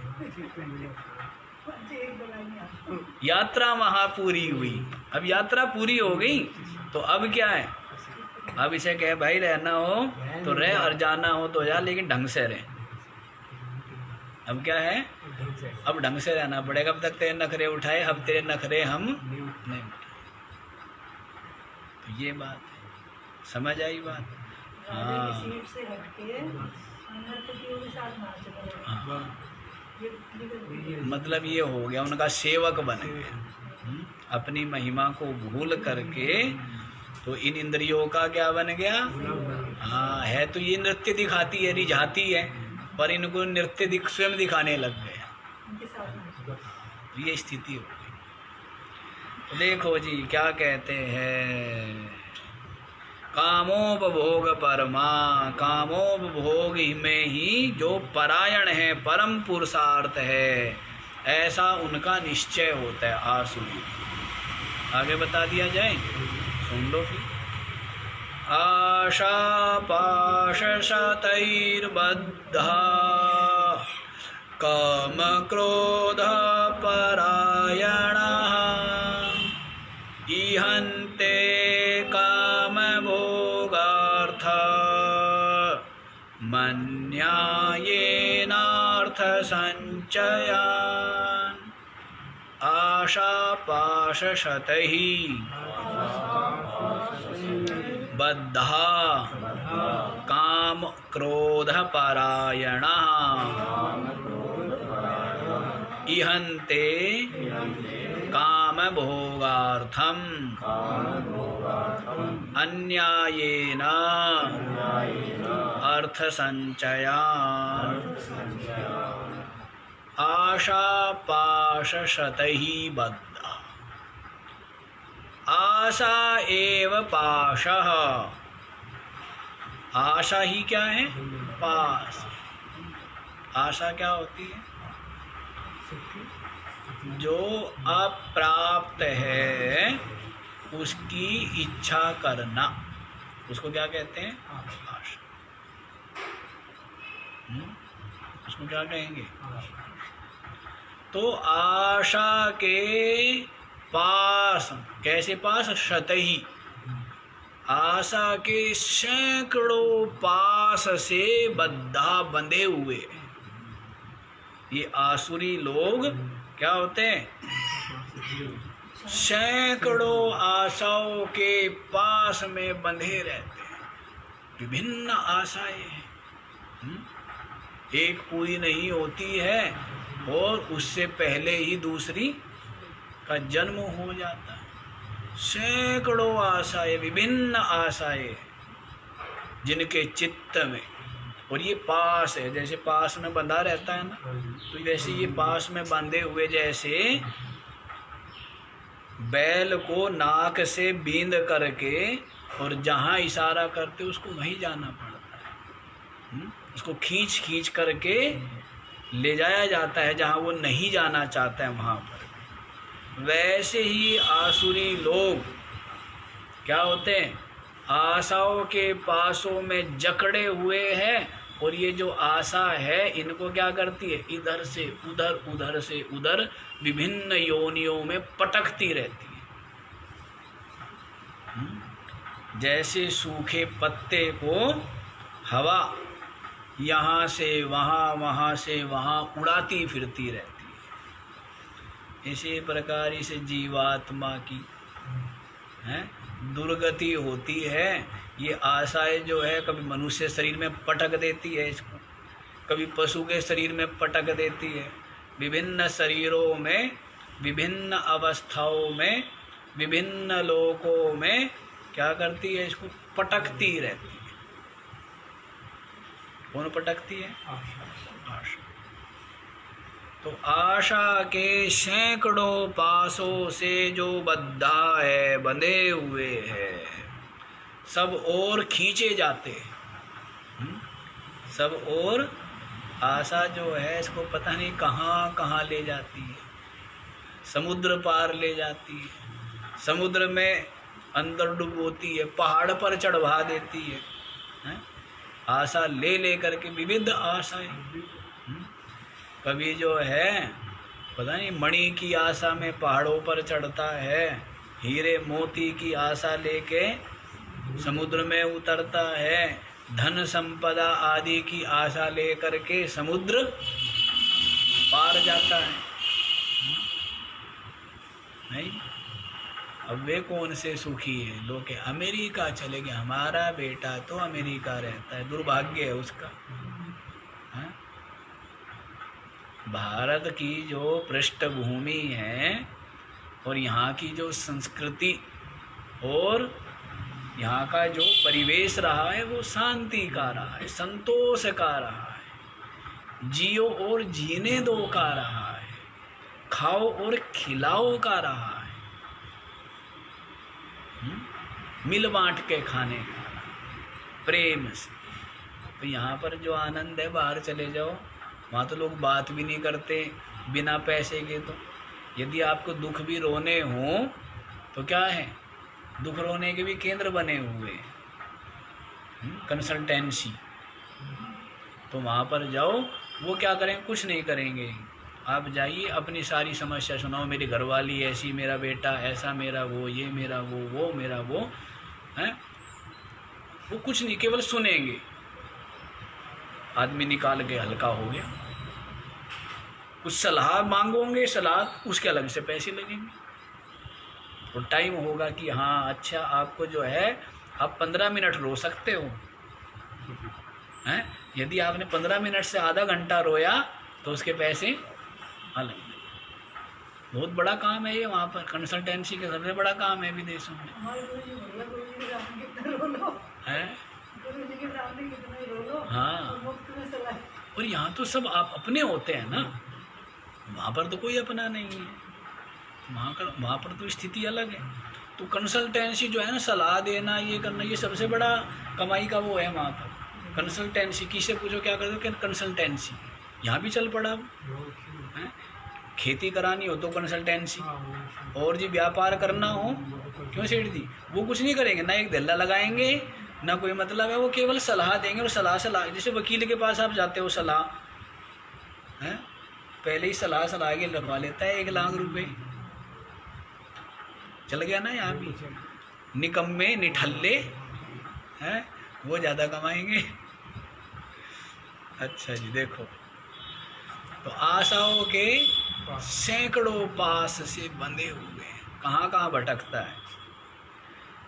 यात्रा महापूरी हुई। अब यात्रा पूरी हो गई तो अब क्या है, अब इसे कहे भाई रहना हो तो रह और जाना हो तो जा, लेकिन ढंग से रहे। अब क्या है, अब ढंग से रहना पड़ेगा। अब तक तेरे नखरे उठाए, अब तेरे नखरे हम नहीं उठाए। तो ये बात है, समझ आई बात? हाँ, मतलब ये हो गया, उनका सेवक बन गए, अपनी महिमा को भूल करके। तो इन इंद्रियों का क्या बन गया? हाँ, है तो ये नृत्य दिखाती है, रिझाती है, पर इनको नृत्य स्वयं दिखाने लग गए। तो ये स्थिति हो गई। तो देखो जी क्या कहते हैं, कामोपभोग परमा, कामोपभोग में ही जो परायण है, परम पुरुषार्थ है, ऐसा उनका निश्चय होता है आसुरी। आगे बता दिया जाए, सुन लो फिर। आशा पाश शतैर्बद्धा काम क्रोध परायणः इहन्ते काम भोगार्थ मन्यायेनार्थ संचयान्। आशा पाश शतैः बद्धा काम क्रोध परायणः इहन्ते काम भोगार्थम अन्यायेन अर्थ संचयान्। आशा पाश शतैः बद्धा, आशा एव पाशः। आशा ही क्या है? पास। आशा क्या होती है? जो अप्राप्त है उसकी इच्छा करना, उसको क्या कहते हैं? आशा। उसको क्या कहेंगे? तो आशा के पास, कैसे पास? शतही, आशा के सैकड़ों पास से बद्धा, बंधे हुए। ये आसुरी लोग क्या होते हैं? सैकड़ों आशाओं के पास में बंधे रहते हैं। विभिन्न आशाएं हैं, एक पूरी नहीं होती है और उससे पहले ही दूसरी का जन्म हो जाता है। सैकड़ों आशाएं, विभिन्न आशाएं जिनके चित्त में, और ये पास है, जैसे पास में बंधा रहता है ना, तो वैसे ये पास में बंधे हुए, जैसे बैल को नाक से बींद करके और जहाँ इशारा करते उसको वहीं जाना पड़ता है। उसको खींच खींच करके ले जाया जाता है जहाँ वो नहीं जाना चाहता है वहाँ पर। वैसे ही आसुरी लोग क्या होते हैं? आशाओं के पासों में जकड़े हुए हैं, और ये जो आशा है इनको क्या करती है? इधर से उधर, उधर से उधर विभिन्न योनियों में पटकती रहती है। जैसे सूखे पत्ते को हवा यहाँ से वहाँ, वहाँ से वहाँ उड़ाती फिरती रहती है। इसी प्रकार इस जीवात्मा की है दुर्गति होती है। ये आशाएं जो है कभी मनुष्य शरीर में पटक देती है इसको, कभी पशु के शरीर में पटक देती है। विभिन्न शरीरों में, विभिन्न अवस्थाओं में, विभिन्न लोकों में क्या करती है? इसको पटकती रहती है। कौन पटकती है? आशा। तो आशा के सैकड़ों पासों से जो बद्धा है, बंधे हुए है, सब और खींचे जाते हैं। सब और आशा जो है इसको पता नहीं कहाँ कहाँ ले जाती है, समुद्र पार ले जाती है, समुद्र में अंदर डुबोती है, पहाड़ पर चढ़वा देती है, हैं? आशा ले ले करके विविध आशाएं। कभी जो है पता नहीं मणि की आशा में पहाड़ों पर चढ़ता है, हीरे मोती की आशा लेके समुद्र में उतरता है, धन संपदा आदि की आशा लेकर के समुद्र पार जाता है। नहीं, अब वे कौन से सुखी है? लोग के अमेरिका चले गए, हमारा बेटा तो अमेरिका रहता है, दुर्भाग्य है उसका। हाँ? भारत की जो पृष्ठभूमि है और यहाँ की जो संस्कृति और यहाँ का जो परिवेश रहा है वो शांति का रहा है, संतोष का रहा है, जियो और जीने दो का रहा है, खाओ और खिलाओ का रहा है, मिल बांट के खाने का, प्रेम से। तो यहाँ पर जो आनंद है, बाहर चले जाओ, वहाँ तो लोग बात भी नहीं करते बिना पैसे के। तो यदि आपको दुख भी रोने हो तो क्या है, दुख रोने के भी केंद्र बने हुए हैं, कंसल्टेंसी। तो वहाँ पर जाओ, वो क्या करें? कुछ नहीं करेंगे। आप जाइए, अपनी सारी समस्या सुनाओ, मेरी घरवाली ऐसी, मेरा बेटा ऐसा, मेरा वो, ये मेरा वो मेरा वो है। वो कुछ नहीं, केवल सुनेंगे। आदमी निकाल के हल्का हो गया। कुछ सलाह मांगोगे, सलाह उसके अलग से पैसे लगेंगे। तो टाइम होगा कि हाँ अच्छा, आपको जो है आप 15 मिनट रो सकते हो, हैं? यदि आपने 15 मिनट से आधा घंटा रोया तो उसके पैसे अलग। बहुत बड़ा काम है ये, वहाँ पर कंसल्टेंसी का सबसे बड़ा काम है विदेशों में, है? हाँ, और यहाँ तो सब आप अपने होते हैं ना, वहाँ पर तो कोई अपना नहीं है। वहाँ पर तो स्थिति अलग है। तो कंसल्टेंसी जो है ना, सलाह देना, ये करना, ये सबसे बड़ा कमाई का वो है वहाँ पर। कंसल्टेंसी किसे पूछो क्या कर दो, क्या कंसल्टेंसी। यहाँ भी चल पड़ा है। खेती करानी हो तो कंसल्टेंसी, और जी व्यापार करना हो, क्यों सेठ जी? वो कुछ नहीं करेंगे, ना एक धल्ला लगाएंगे, ना कोई मतलब है, वो केवल सलाह देंगे। और सलाह जैसे वकील के पास आप जाते हो, सलाह है, पहले ही सलाह के रखवा लेता है 1 लाख रुपए। चल गया ना यहाँ भी। निकम्मे निठल्ले हैं, वो ज़्यादा कमाएंगे। अच्छा जी, देखो, तो आशाओं के सैकड़ों पास से बंधे हुए हैं। कहाँ कहाँ भटकता है?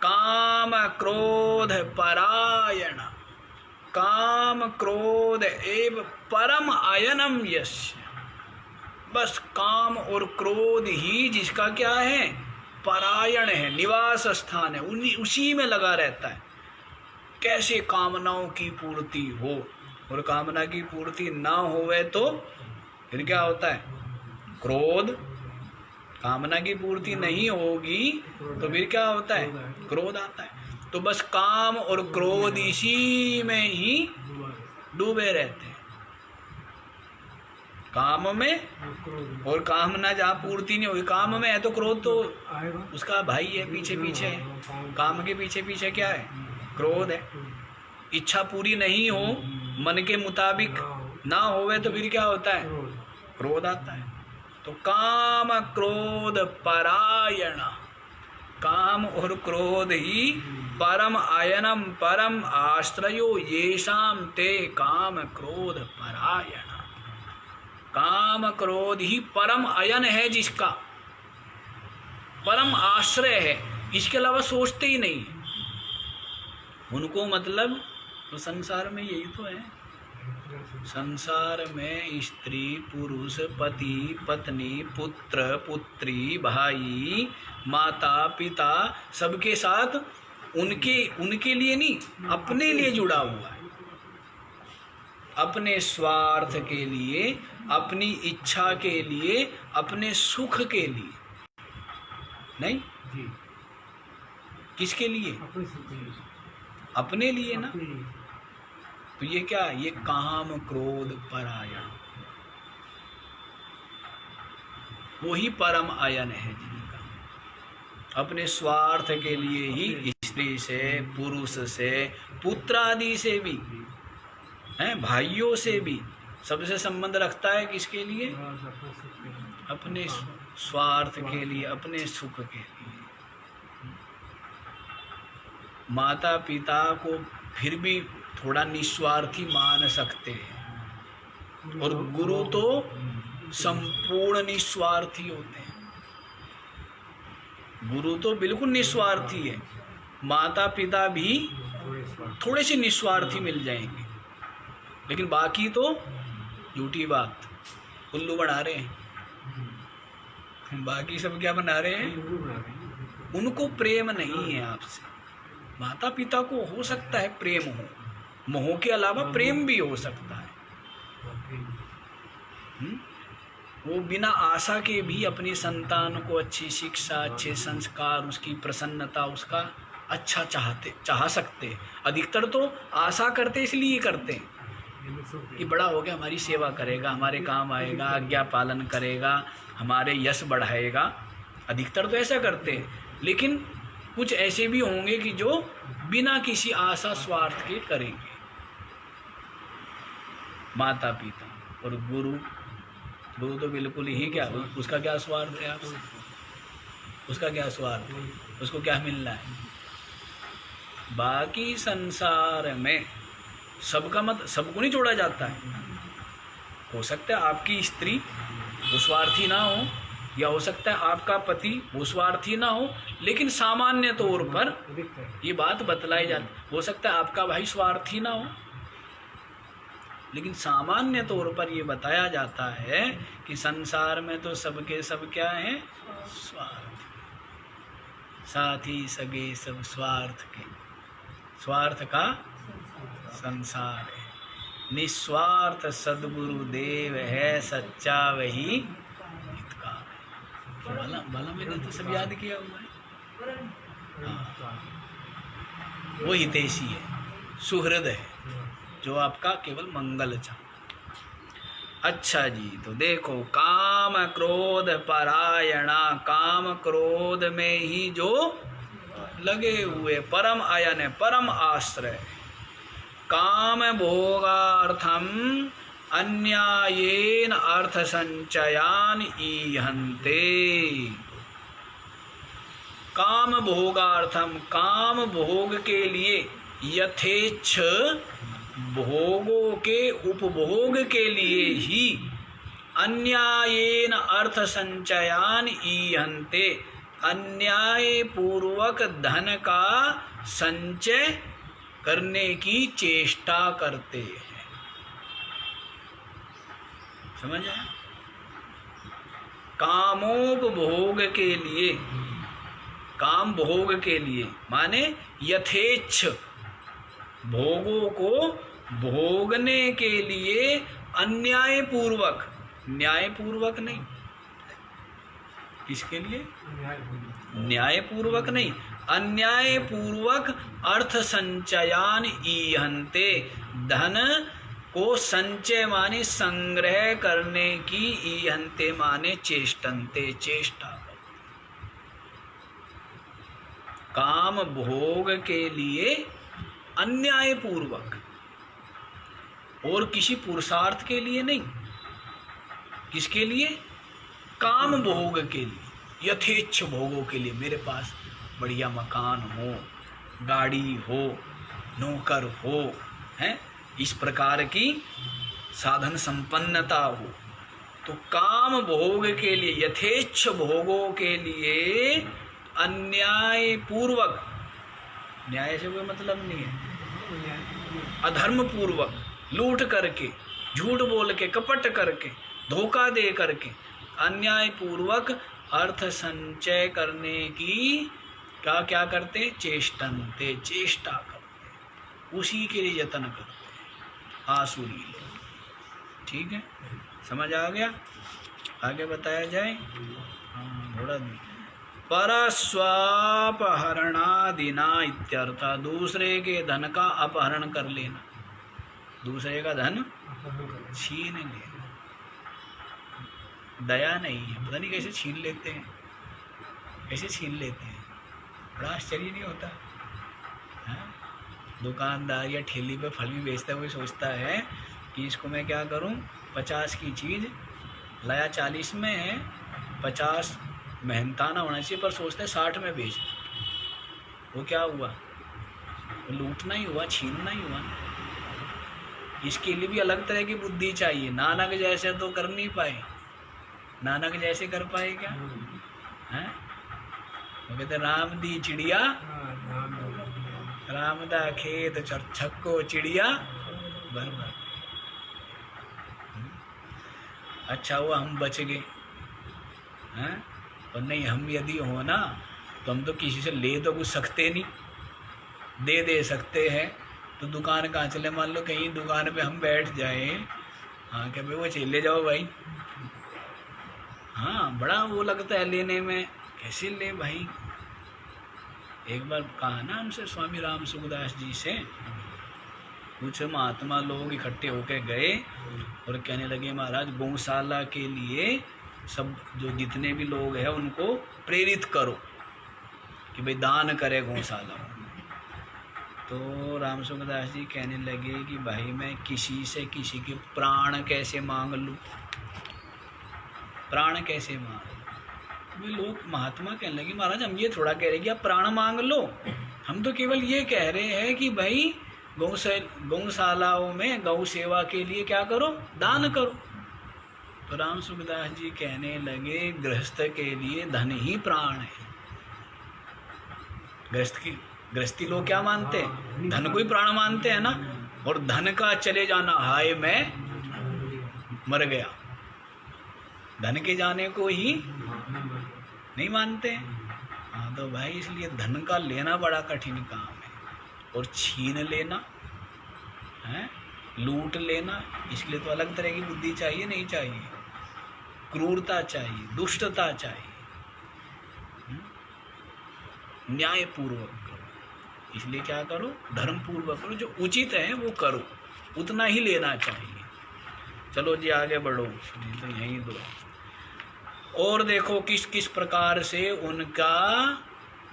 काम क्रोध परायण, काम क्रोध एव परम अयनम यस्य। बस काम और क्रोध ही जिसका क्या है, परायण है, निवास स्थान है, उसी में लगा रहता है। कैसे कामनाओं की पूर्ति हो, और कामना की पूर्ति ना होवे तो फिर क्या होता है? क्रोध। कामना की पूर्ति नहीं होगी तो फिर क्या होता है? क्रोध आता है। तो बस काम और क्रोध इसी में ही डूबे रहते हैं, काम में। और कामना जहाँ पूर्ति नहीं होगी, काम में है तो क्रोध तो उसका भाई है, पीछे पीछे है। काम के पीछे पीछे क्या है? क्रोध है। इच्छा पूरी नहीं हो, मन के मुताबिक ना होवे तो फिर क्या होता है? क्रोध आता है। तो काम क्रोध परायण, काम और क्रोध ही परम आयनम, परम आश्रयो येषाम ते काम क्रोध परायण। काम क्रोध ही परम अयन है, जिसका परम आश्रय है, इसके अलावा सोचते ही नहीं है उनको। मतलब तो संसार में यही तो है। संसार में स्त्री पुरुष, पति पत्नी, पुत्र पुत्री, भाई माता पिता, सबके साथ उनके लिए नहीं, अपने लिए जुड़ा हुआ है। अपने स्वार्थ के लिए, अपनी इच्छा के लिए, अपने सुख के लिए नहीं जी, किसके लिए? अपने सुख के लिए, अपने लिए ना। अपने लिए। तो ये क्या, ये काम क्रोध पराया, वही परम आयन है जिनका। अपने स्वार्थ के लिए ही स्त्री से, पुरुष से, पुत्र आदि से भी, हैं, भाइयों से भी, सबसे संबंध रखता है किसके लिए? बस अपने सुख के लिए। अपने स्वार्थ के लिए, अपने सुख के लिए। माता पिता को फिर भी थोड़ा निस्वार्थी मान सकते हैं, और गुरु तो संपूर्ण निस्वार्थी होते हैं। गुरु तो बिल्कुल निस्वार्थी है, माता पिता भी थोड़े से निस्वार्थी मिल जाएंगे, लेकिन बाकी तो झूठी बात, उल्लू बना रहे हैं। बाकी सब क्या बना रहे हैं? उनको प्रेम नहीं है आपसे। माता पिता को हो सकता है प्रेम हो, मोह के अलावा प्रेम भी हो सकता है। वो बिना आशा के भी अपनी संतान को अच्छी शिक्षा, अच्छे संस्कार, उसकी प्रसन्नता, उसका अच्छा चाह सकते। अधिकतर तो आशा करते इसलिए करते हैं कि बड़ा हो गया हमारी सेवा करेगा, हमारे काम आएगा, आज्ञा पालन करेगा, हमारे यश बढ़ाएगा। अधिकतर तो ऐसा करते हैं, लेकिन कुछ ऐसे भी होंगे कि जो बिना किसी आशा स्वार्थ के करेंगे। माता पिता और गुरु, गुरु तो बिल्कुल ही क्या, उसका क्या स्वार्थ है आपसे? उसका क्या स्वार्थ है? उसको क्या मिलना है? बाकी संसार में सबका मत, सबको नहीं जोड़ा जाता है। हो सकता है आपकी स्त्री वो स्वार्थी ना हो, या हो सकता है आपका पति वो स्वार्थी ना हो, लेकिन सामान्य तौर पर ये बात बतलाई जाती। हो सकता है आपका भाई स्वार्थी ना हो, लेकिन सामान्य तौर पर ये बताया जाता है कि संसार में तो सबके सब क्या है? स्वार्थ। साथी सगे सब स्वार्थ के, स्वार्थ का संसार है। निस्वार्थ सद्गुरु देव है, सच्चा वही हितकार है। बाला मैंने तो सब याद किया हुआ है। हाँ, वो हितैषी है, सुहृद है, जो आपका केवल मंगल चाहे। अच्छा जी, तो देखो, काम क्रोध परायणा, काम क्रोध में ही जो लगे हुए परम आयन है, परम आश्रय। काम भोगार्थम अन्यायेन अर्थ संचयान ईहन्ते। काम भोगार्थम, काम भोग के लिए, यथेच्छ भोगों के उपभोग के लिए ही, अन्यायेन अर्थ संचयान ईहन्ते, अन्याय पूर्वक धन का संचय करने की चेष्टा करते हैं। समझ आया? कामोपभोग के लिए, काम भोग के लिए माने यथेच्छ भोगों को भोगने के लिए, अन्याय पूर्वक, न्याय पूर्वक नहीं, किसके लिए? न्याय पूर्वक नहीं, अन्याय पूर्वक अर्थ संचयान ईहन्ते, धन को संचय माने संग्रह करने की, ईहन्ते माने चेष्टन्ते, चेष्टा। काम भोग के लिए अन्याय पूर्वक, और किसी पुरुषार्थ के लिए नहीं। किसके लिए? काम भोग के लिए, यथेच्छ भोगों के लिए। मेरे पास बढ़िया मकान हो, गाड़ी हो, नौकर हो, हैं, इस प्रकार की साधन संपन्नता हो। तो काम भोग के लिए, यथेच्छ भोगों के लिए अन्याय पूर्वक, न्याय से कोई मतलब नहीं है, अधर्म पूर्वक, लूट करके, झूठ बोल के, कपट करके, धोखा दे करके, अन्याय पूर्वक अर्थ संचय करने की क्या करते? चेष्टन्ते, चेष्टा करते, उसी के लिए यत्न करते। आसुरी लोग। ठीक है, समझ आ गया? आगे बताया जाए। हाँ, थोड़ा परस्वापहरणादिना इत्यर्थ, दूसरे के धन का अपहरण कर लेना, दूसरे का धन छीन लेना। दया नहीं है, पता नहीं कैसे छीन लेते हैं, कैसे छीन लेते हैं, बड़ा आश्चर्य नहीं होता? हाँ? दुकानदार या ठेली पे फल भी बेचता है, कोई सोचता है कि इसको मैं क्या करूं, 50 की चीज़ लाया 40 में है, 50 मेहनताना होना चाहिए, पर सोचता है 60 में बेच। वो क्या हुआ? वो लूटना ही हुआ, छीनना ही हुआ। इसके लिए भी अलग तरह की बुद्धि चाहिए। नानक जैसे तो कर नहीं पाए, नानक जैसे कर पाए क्या? हैं? वो कहते राम दी चिड़िया, राम दा खेत छक्को चिड़िया बरबर। अच्छा हुआ हम बच गए, हैं? और नहीं, हम यदि हो ना तो हम तो किसी से ले तो कुछ सकते नहीं, दे सकते हैं तो दुकान कहाँ चले? मान लो कहीं दुकान पे हम बैठ जाए, हाँ क्या भाई वो चले जाओ भाई, हाँ बड़ा वो लगता है लेने में, कैसे ले भाई। एक बार कहा ना हमसे स्वामी राम सुखदास जी से, कुछ महात्मा लोग इकट्ठे होकर गए और कहने लगे महाराज गौशाला के लिए सब जो जितने भी लोग हैं उनको प्रेरित करो कि भाई दान करे गौशाला। तो राम सुखदास जी कहने लगे कि भाई मैं किसी से किसी के प्राण कैसे मांग लूँ, प्राण कैसे मांग? वे लोग महात्मा कहने लगे महाराज हम ये थोड़ा कह रहे कि आप प्राण मांग लो, हम तो केवल ये कह रहे हैं कि भाई गौशालाओं में गौ सेवा के लिए क्या करो, दान करो। तो राम सुखदास जी कहने लगे गृहस्थ के लिए धन ही प्राण है। गृहस्थी लोग क्या मानते हैं? धन को ही प्राण मानते हैं ना। और धन का चले जाना, हाय मैं मर गया, धन के जाने को ही नहीं मानते हैं। हाँ तो भाई इसलिए धन का लेना बड़ा कठिन काम है, और छीन लेना है, लूट लेना, इसलिए तो अलग तरह की बुद्धि चाहिए, नहीं चाहिए? क्रूरता चाहिए, दुष्टता चाहिए, न्यायपूर्वक करो। इसलिए क्या करो? धर्म पूर्वक करो, जो उचित है वो करो, उतना ही लेना चाहिए। चलो जी आगे बढ़ो, नहीं तो यहीं दो। और देखो किस किस प्रकार से उनका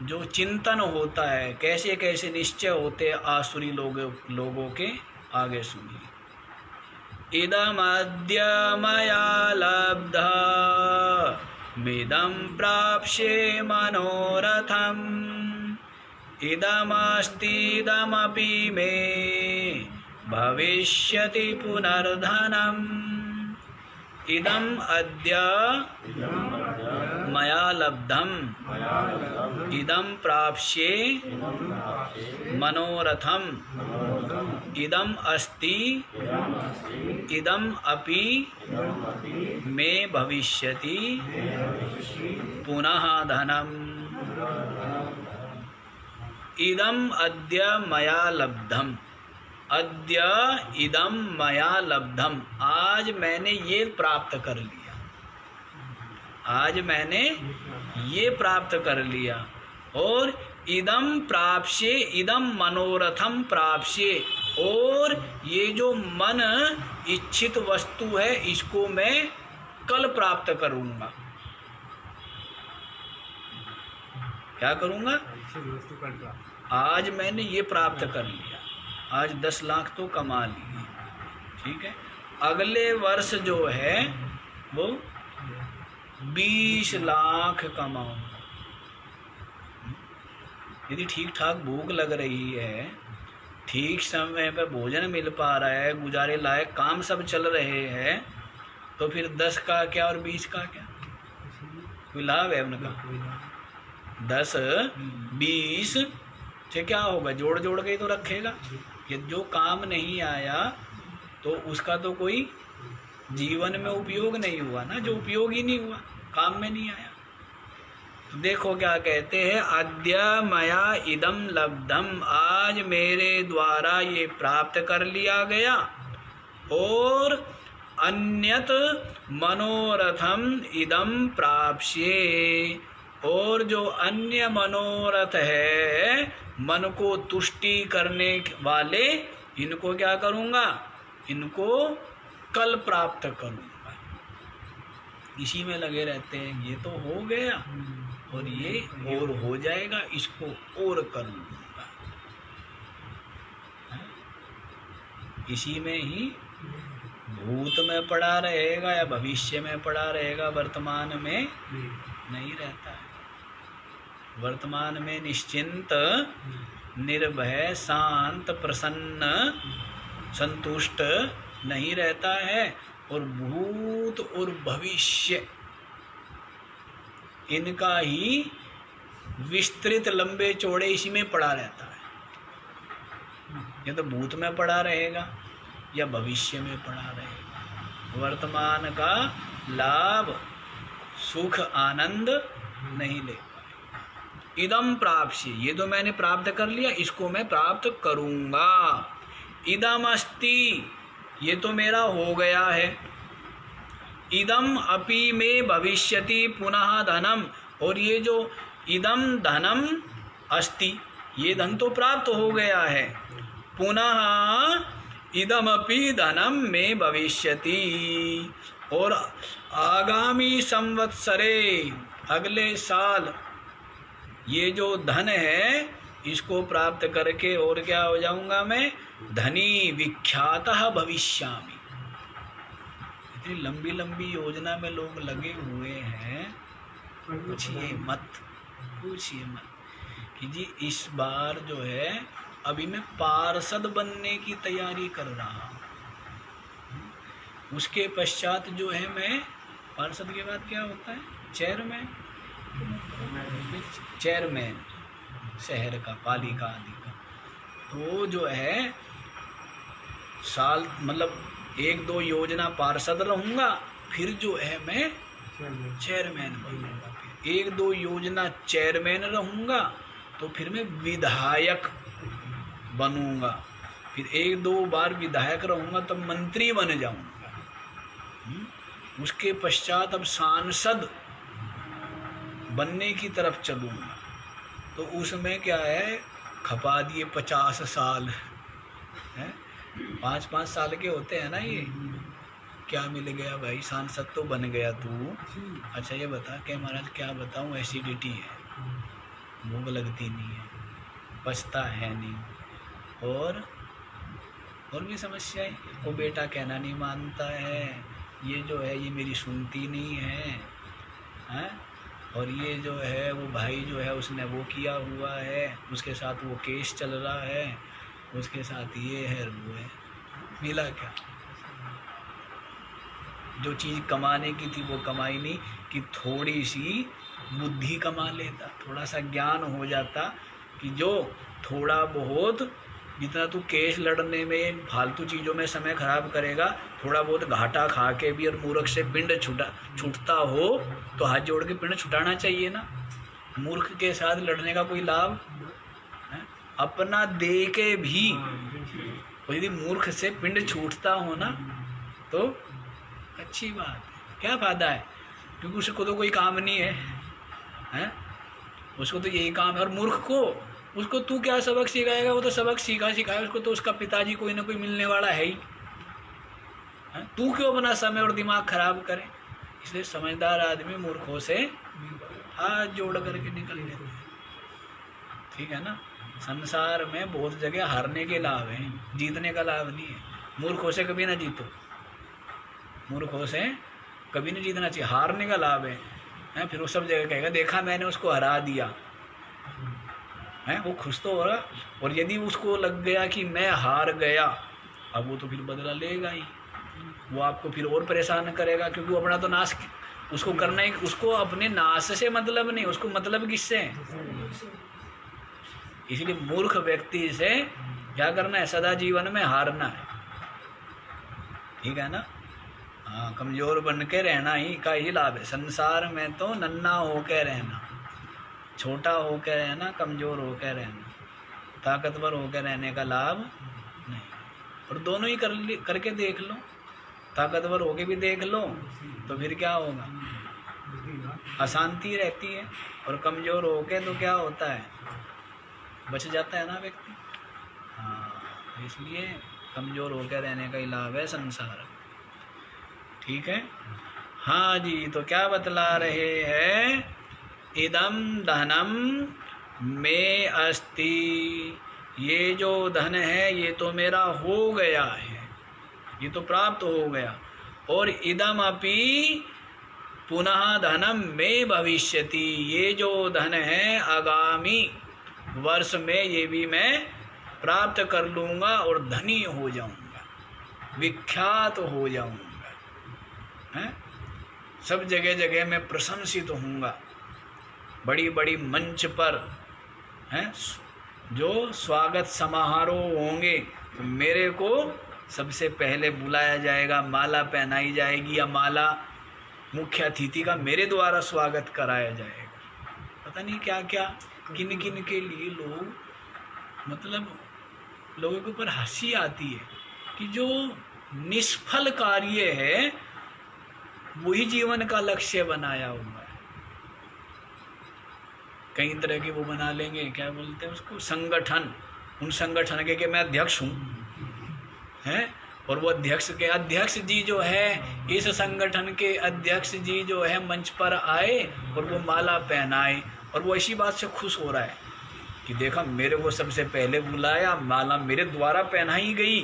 जो चिंतन होता है, कैसे कैसे निश्चय होते आसुरी लोगों के, आगे सुनिए। इदमद्य मया लब्धा मिदं प्राप्स्ये मनोरथम् इदमस्तीदमपि मे भविष्यति पुनर्धनम् इदम अद्य मया लब्धम इदम प्राप्स्ये मनोरथम इदम अस्ति इदम अपि मे भविष्यति पुनः धनम। इदम अद्य मया लब्धम, अद्य इदम मया लब्धम, आज मैंने ये प्राप्त कर लिया, आज मैंने ये प्राप्त कर लिया। और इदम प्राप्स्ये, इदम मनोरथम प्राप्स्ये, और ये जो मन इच्छित वस्तु है इसको मैं कल प्राप्त करूंगा। क्या करूंगा? आज मैंने ये प्राप्त कर लिया, आज 10 लाख तो कमा लिए, ठीक है, अगले वर्ष जो है वो 20 लाख कमाऊंगा। यदि ठीक ठाक भूख लग रही है, ठीक समय पर भोजन मिल पा रहा है, गुजारे लायक काम सब चल रहे हैं, तो फिर 10 का क्या और 20 का क्या, कोई लाभ है उनका? 10 20 से क्या होगा? जोड़ जोड़ के ही तो रखेगा। ये जो काम नहीं आया तो उसका तो कोई जीवन में उपयोग नहीं हुआ ना, जो उपयोग ही नहीं हुआ, काम में नहीं आया। तो देखो क्या कहते हैं, अद्य मया इदम लब्धम, आज मेरे द्वारा ये प्राप्त कर लिया गया। और अन्यत मनोरथम इदम प्राप्स्ये, और जो अन्य मनोरथ है मन को तुष्टि करने वाले, इनको क्या करूँगा, इनको कल प्राप्त करूँगा। इसी में लगे रहते हैं, ये तो हो गया और ये और हो जाएगा, इसको और करूँगा। इसी में ही भूत में पड़ा रहेगा या भविष्य में पड़ा रहेगा, वर्तमान में नहीं रहता है। वर्तमान में निश्चिंत, निर्भय, शांत, प्रसन्न, संतुष्ट नहीं रहता है, और भूत और भविष्य इनका ही विस्तृत लंबे चौड़े इसी में पड़ा रहता है। या तो भूत में पड़ा रहेगा या भविष्य में पड़ा रहेगा। वर्तमान का लाभ, सुख, आनंद नहीं ले पाए। इदम प्राप्स्य, ये तो मैंने प्राप्त कर लिया, इसको मैं प्राप्त करूँगा। इदम अस्ति, ये तो मेरा हो गया है। इदम अपि में भविष्यति पुनः धनम, और ये जो इदम धनम अस्ति, ये धन तो प्राप्त हो गया है। पुनः इदमपि धनम में भविष्यति, और आगामी संवत्सरे, अगले साल ये जो धन है इसको प्राप्त करके और क्या हो जाऊंगा मैं, धनी विख्यातः भविष्यामि। इतनी लंबी लंबी योजना में लोग लगे हुए हैं, पूछिए मत कि जी इस बार जो है अभी मैं पार्षद बनने की तैयारी कर रहा हूँ, उसके पश्चात जो है मैं, पार्षद के बाद क्या होता है, चेयरमैन शहर का, पालिका आदि का। तो जो है साल मतलब 1-2 योजना पार्षद रहूँगा, फिर जो है मैं चेयरमैन बनूँगा, फिर 1-2 योजना चेयरमैन रहूँगा, तो फिर मैं विधायक बनूँगा, फिर 1-2 बार विधायक रहूँगा तब मंत्री बन जाऊँगा। उसके पश्चात अब सांसद बनने की तरफ चलूँगा, तो उसमें क्या है, खपा दिए 50 साल है, 5-5 साल के होते हैं ना ये। क्या मिल गया भाई, सांसद तो बन गया तू, अच्छा ये बता कि महाराज क्या बताऊँ, एसिडिटी है, भूख लगती नहीं है, पचता है नहीं, और भी समस्याएं, वो बेटा कहना नहीं मानता है, ये जो है ये मेरी सुनती नहीं है, और ये जो है वो भाई जो है उसने वो किया हुआ है, उसके साथ वो केस चल रहा है, उसके साथ ये है वो है। मिला क्या, जो चीज़ कमाने की थी वो कमाई नहीं, कि थोड़ी सी बुद्धि कमा लेता, थोड़ा सा ज्ञान हो जाता, कि जो थोड़ा बहुत जितना तू केस लड़ने में फालतू चीज़ों में समय खराब करेगा, थोड़ा बहुत घाटा खा के भी और मूर्ख से पिंड छूटता हो तो हाथ जोड़ के पिंड छुटाना चाहिए ना। मूर्ख के साथ लड़ने का कोई लाभ है? अपना दे के भी यदि मूर्ख से पिंड छूटता हो ना तो अच्छी बात है, क्या फ़ायदा है, क्योंकि उसको तो कोई काम नहीं है? उसको तो यही काम है। और मूर्ख को उसको तू क्या सबक सिखाएगा, वो तो सबक सिखाया उसको तो उसका पिताजी कोई ना कोई मिलने वाला है ही। तू क्यों अपना समय और दिमाग खराब करे? इसलिए समझदार आदमी मूर्खों से हाथ जोड़ करके निकल लेते हैं, ठीक है ना। संसार में बहुत जगह हारने के लाभ हैं, जीतने का लाभ नहीं है। मूर्खों से कभी ना जीतो, मूर्खों से कभी नहीं जीतना चाहिए, हारने का लाभ है। फिर वो सब जगह कहेगा देखा मैंने उसको हरा दिया है, वो खुश तो हो रहा। और यदि उसको लग गया कि मैं हार गया, अब वो तो फिर बदला लेगा ही, वो आपको फिर और परेशान करेगा, क्योंकि वो अपना तो नाश उसको करना ही, उसको अपने नाश से मतलब नहीं, उसको मतलब किससे है। इसलिए मूर्ख व्यक्ति से क्या करना है, सदा जीवन में हारना है, ठीक है ना। हाँ, कमजोर बन के रहना ही का ही लाभ है संसार में, तो नन्हा होकर रहना, छोटा होकर रहना, कमजोर होकर रहना, ताकतवर होकर रहने का लाभ नहीं। और दोनों ही करके देख लो, ताकतवर होके भी देख लो, तो फिर क्या होगा, अशांति रहती है। और कमज़ोर होके तो क्या होता है, बच जाता है ना व्यक्ति। हाँ, इसलिए कमज़ोर होकर रहने का ही लाभ है संसार। ठीक है। हाँ जी, तो क्या बतला रहे हैं, इदम धनम में अस्ति, ये जो धन है ये तो मेरा हो गया है, ये तो प्राप्त हो गया। और इदम अपि पुनः धनम में भविष्यति, ये जो धन है आगामी वर्ष में ये भी मैं प्राप्त कर लूँगा और धनी हो जाऊँगा, विख्यात हो जाऊँगा, हैं, सब जगह जगह मैं प्रशंसित होऊंगा, बड़ी बड़ी मंच पर हैं जो स्वागत समारोह होंगे तो मेरे को सबसे पहले बुलाया जाएगा, माला पहनाई जाएगी, या माला मुख्य अतिथि का मेरे द्वारा स्वागत कराया जाएगा। पता नहीं क्या क्या किन किन के लिए लोग, मतलब लोगों के ऊपर हंसी आती है कि जो निष्फल कार्य है वही जीवन का लक्ष्य बनाया हुआ है। कई तरह के वो बना लेंगे, क्या बोलते हैं उसको, संगठन, उन संगठन के मैं अध्यक्ष हूँ, हैं, और वो अध्यक्ष जी जो है, इस संगठन के अध्यक्ष जी जो है मंच पर आए और वो माला पहनाए, और वो इसी बात से खुश हो रहा है कि देखा मेरे को सबसे पहले बुलाया, माला मेरे द्वारा पहनाई गई,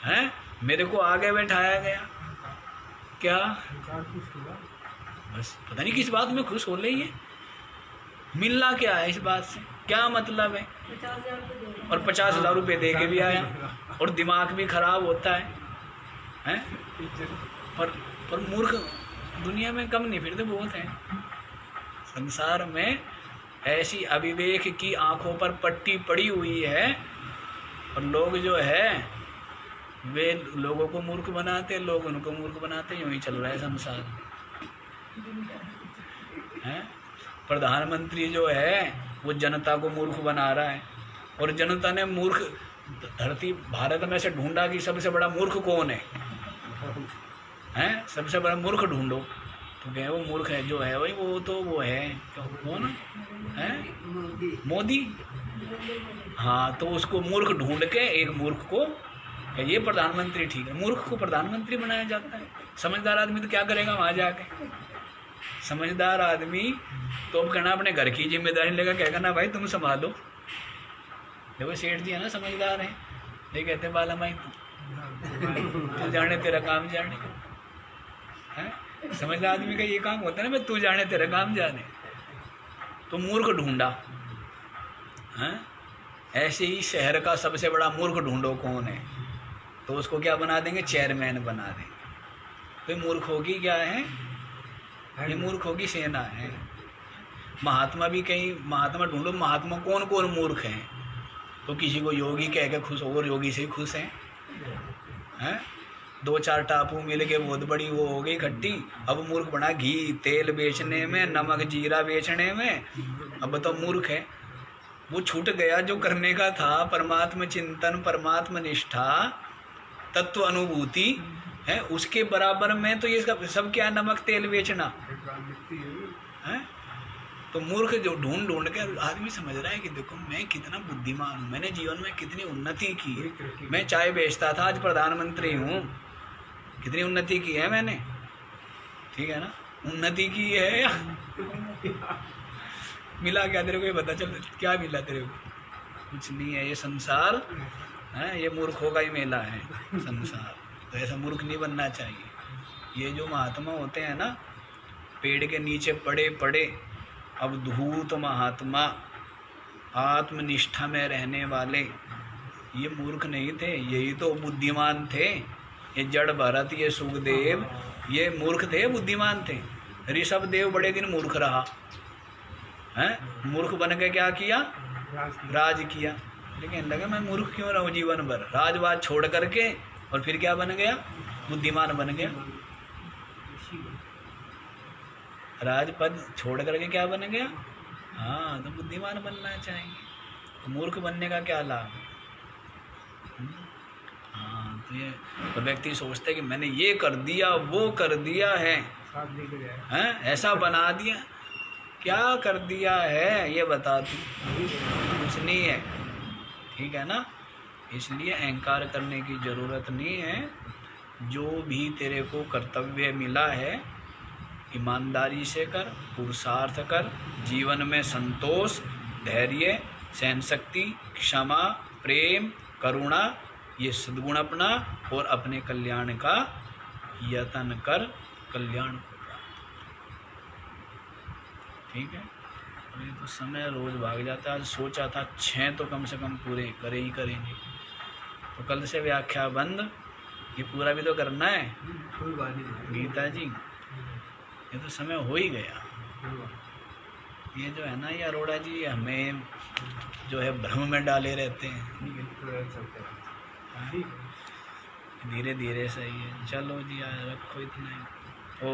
हैं, मेरे को आगे बैठाया गया। क्या बस पता नहीं किस बात में खुश हो रही है, मिलना क्या है इस बात से, क्या मतलब है। और 50,000 रुपये दे के भी आया, और दिमाग भी खराब होता है, हैं? पर मूर्ख दुनिया में कम नहीं फिरते, बहुत हैं। संसार में ऐसी अविवेक की आंखों पर पट्टी पड़ी हुई है, और लोग जो है वे लोगों को मूर्ख बनाते, लोग उनको मूर्ख बनाते, यूँ ही चल रहा है संसार, हैं? प्रधानमंत्री जो है वो जनता को मूर्ख बना रहा है, और जनता ने मूर्ख धरती भारत में से ढूंढा कि सबसे बड़ा मूर्ख कौन है, हैं, सबसे बड़ा मूर्ख ढूंढो, तो क्या वो मूर्ख है जो है भाई, वो तो वो है कौन है, मोदी। हाँ, तो उसको मूर्ख ढूंढ के एक मूर्ख को ये प्रधानमंत्री ठीक है, मूर्ख को प्रधानमंत्री बनाया जाता है। समझदार आदमी तो क्या करेगा वहाँ जाके, समझदार आदमी तो अब कहना अपने घर की जिम्मेदारी लेगा, क्या करना भाई तुम संभालो। देखो सेठ जी है ना, समझदार है, ये कहते बाला माई तू जाने तेरा काम जाने, हैं, समझदार आदमी का ये काम होता है ना, मैं तू जाने तेरा काम जाने। तो मूर्ख ढूंढा, हैं, ऐसे ही शहर का सबसे बड़ा मूर्ख ढूंढो कौन है, तो उसको क्या बना देंगे, चेयरमैन बना देंगे। तो मूर्खों की क्या है, ये मूर्खों की सेना है। महात्मा भी कहीं महात्मा ढूंढो, महात्मा कौन कौन मूर्ख हैं, तो किसी को योगी कह के खुश हो, और योगी से ही खुश हैं, हैं? 2-4 टापू मिल के बहुत बड़ी वो हो गई इकट्ठी, अब मूर्ख बना घी तेल बेचने में, नमक जीरा बेचने में, अब तो मूर्ख है। वो छूट गया जो करने का था, परमात्मा चिंतन, परमात्मा निष्ठा, तत्व अनुभूति है, उसके बराबर में तो ये सब क्या, नमक तेल बेचना है। तो मूर्ख जो ढूंढ ढूंढ के आदमी समझ रहा है कि देखो मैं कितना बुद्धिमान हूँ, मैंने जीवन में कितनी उन्नति की है, मैं चाय बेचता था आज प्रधानमंत्री हूँ, कितनी उन्नति की है मैंने, ठीक है ना, उन्नति की है या मिला क्या तेरे को, ये बता चल क्या मिला तेरे को, कुछ नहीं है। ये संसार है, ये मूर्खों का ही मेला है संसार, तो ऐसा मूर्ख नहीं बनना चाहिए। ये जो महात्मा होते हैं ना, पेड़ के नीचे पड़े पड़े अवधूत महात्मा, आत्मनिष्ठा में रहने वाले, ये मूर्ख नहीं थे, यही तो बुद्धिमान थे। ये जड़ भरत, ये सुखदेव, ये मूर्ख थे, बुद्धिमान थे। ऋषभ देव बड़े दिन मूर्ख रहा है, मूर्ख बन के क्या किया, राज किया, लेकिन लगा मैं मूर्ख क्यों रहूं जीवन भर, राजवाज छोड़ करके, और फिर क्या बन गया, बुद्धिमान बन गया। राजपद छोड़ करके क्या बन गया, हाँ, तो बुद्धिमान बनना चाहिए। तो मूर्ख बनने का क्या लाभ। तो ये तो व्यक्ति सोचते कि मैंने ये कर दिया वो कर दिया है, साथ लेके जाए हैं ऐसा बना दिया, क्या कर दिया है ये बता तू, कुछ नहीं है, ठीक है ना। इसलिए अहंकार करने की ज़रूरत नहीं है। जो भी तेरे को कर्तव्य मिला है ईमानदारी से कर, पुरुषार्थ कर, जीवन में संतोष, धैर्य, सहन शक्ति, क्षमा, प्रेम, करुणा ये सद्गुण अपना और अपने कल्याण का यत्न कर, कल्याण को प्राप्त। ठीक है। और ये तो समय रोज भाग जाता है। आज सोचा था 6 तो कम से कम पूरे करे ही करेंगे, तो कल से व्याख्या बंद, ये पूरा भी तो करना है कोई बात नहीं गीता जी। ये तो समय हो ही गया। कोई बात ये जो है ना ये अरोड़ा जी हमें जो है भ्रम में डाले रहते हैं। ठीक है तो ऐसा चलते हैं ठीक है धीरे धीरे सही है। चलो जी आज रखो इतना ही। ओ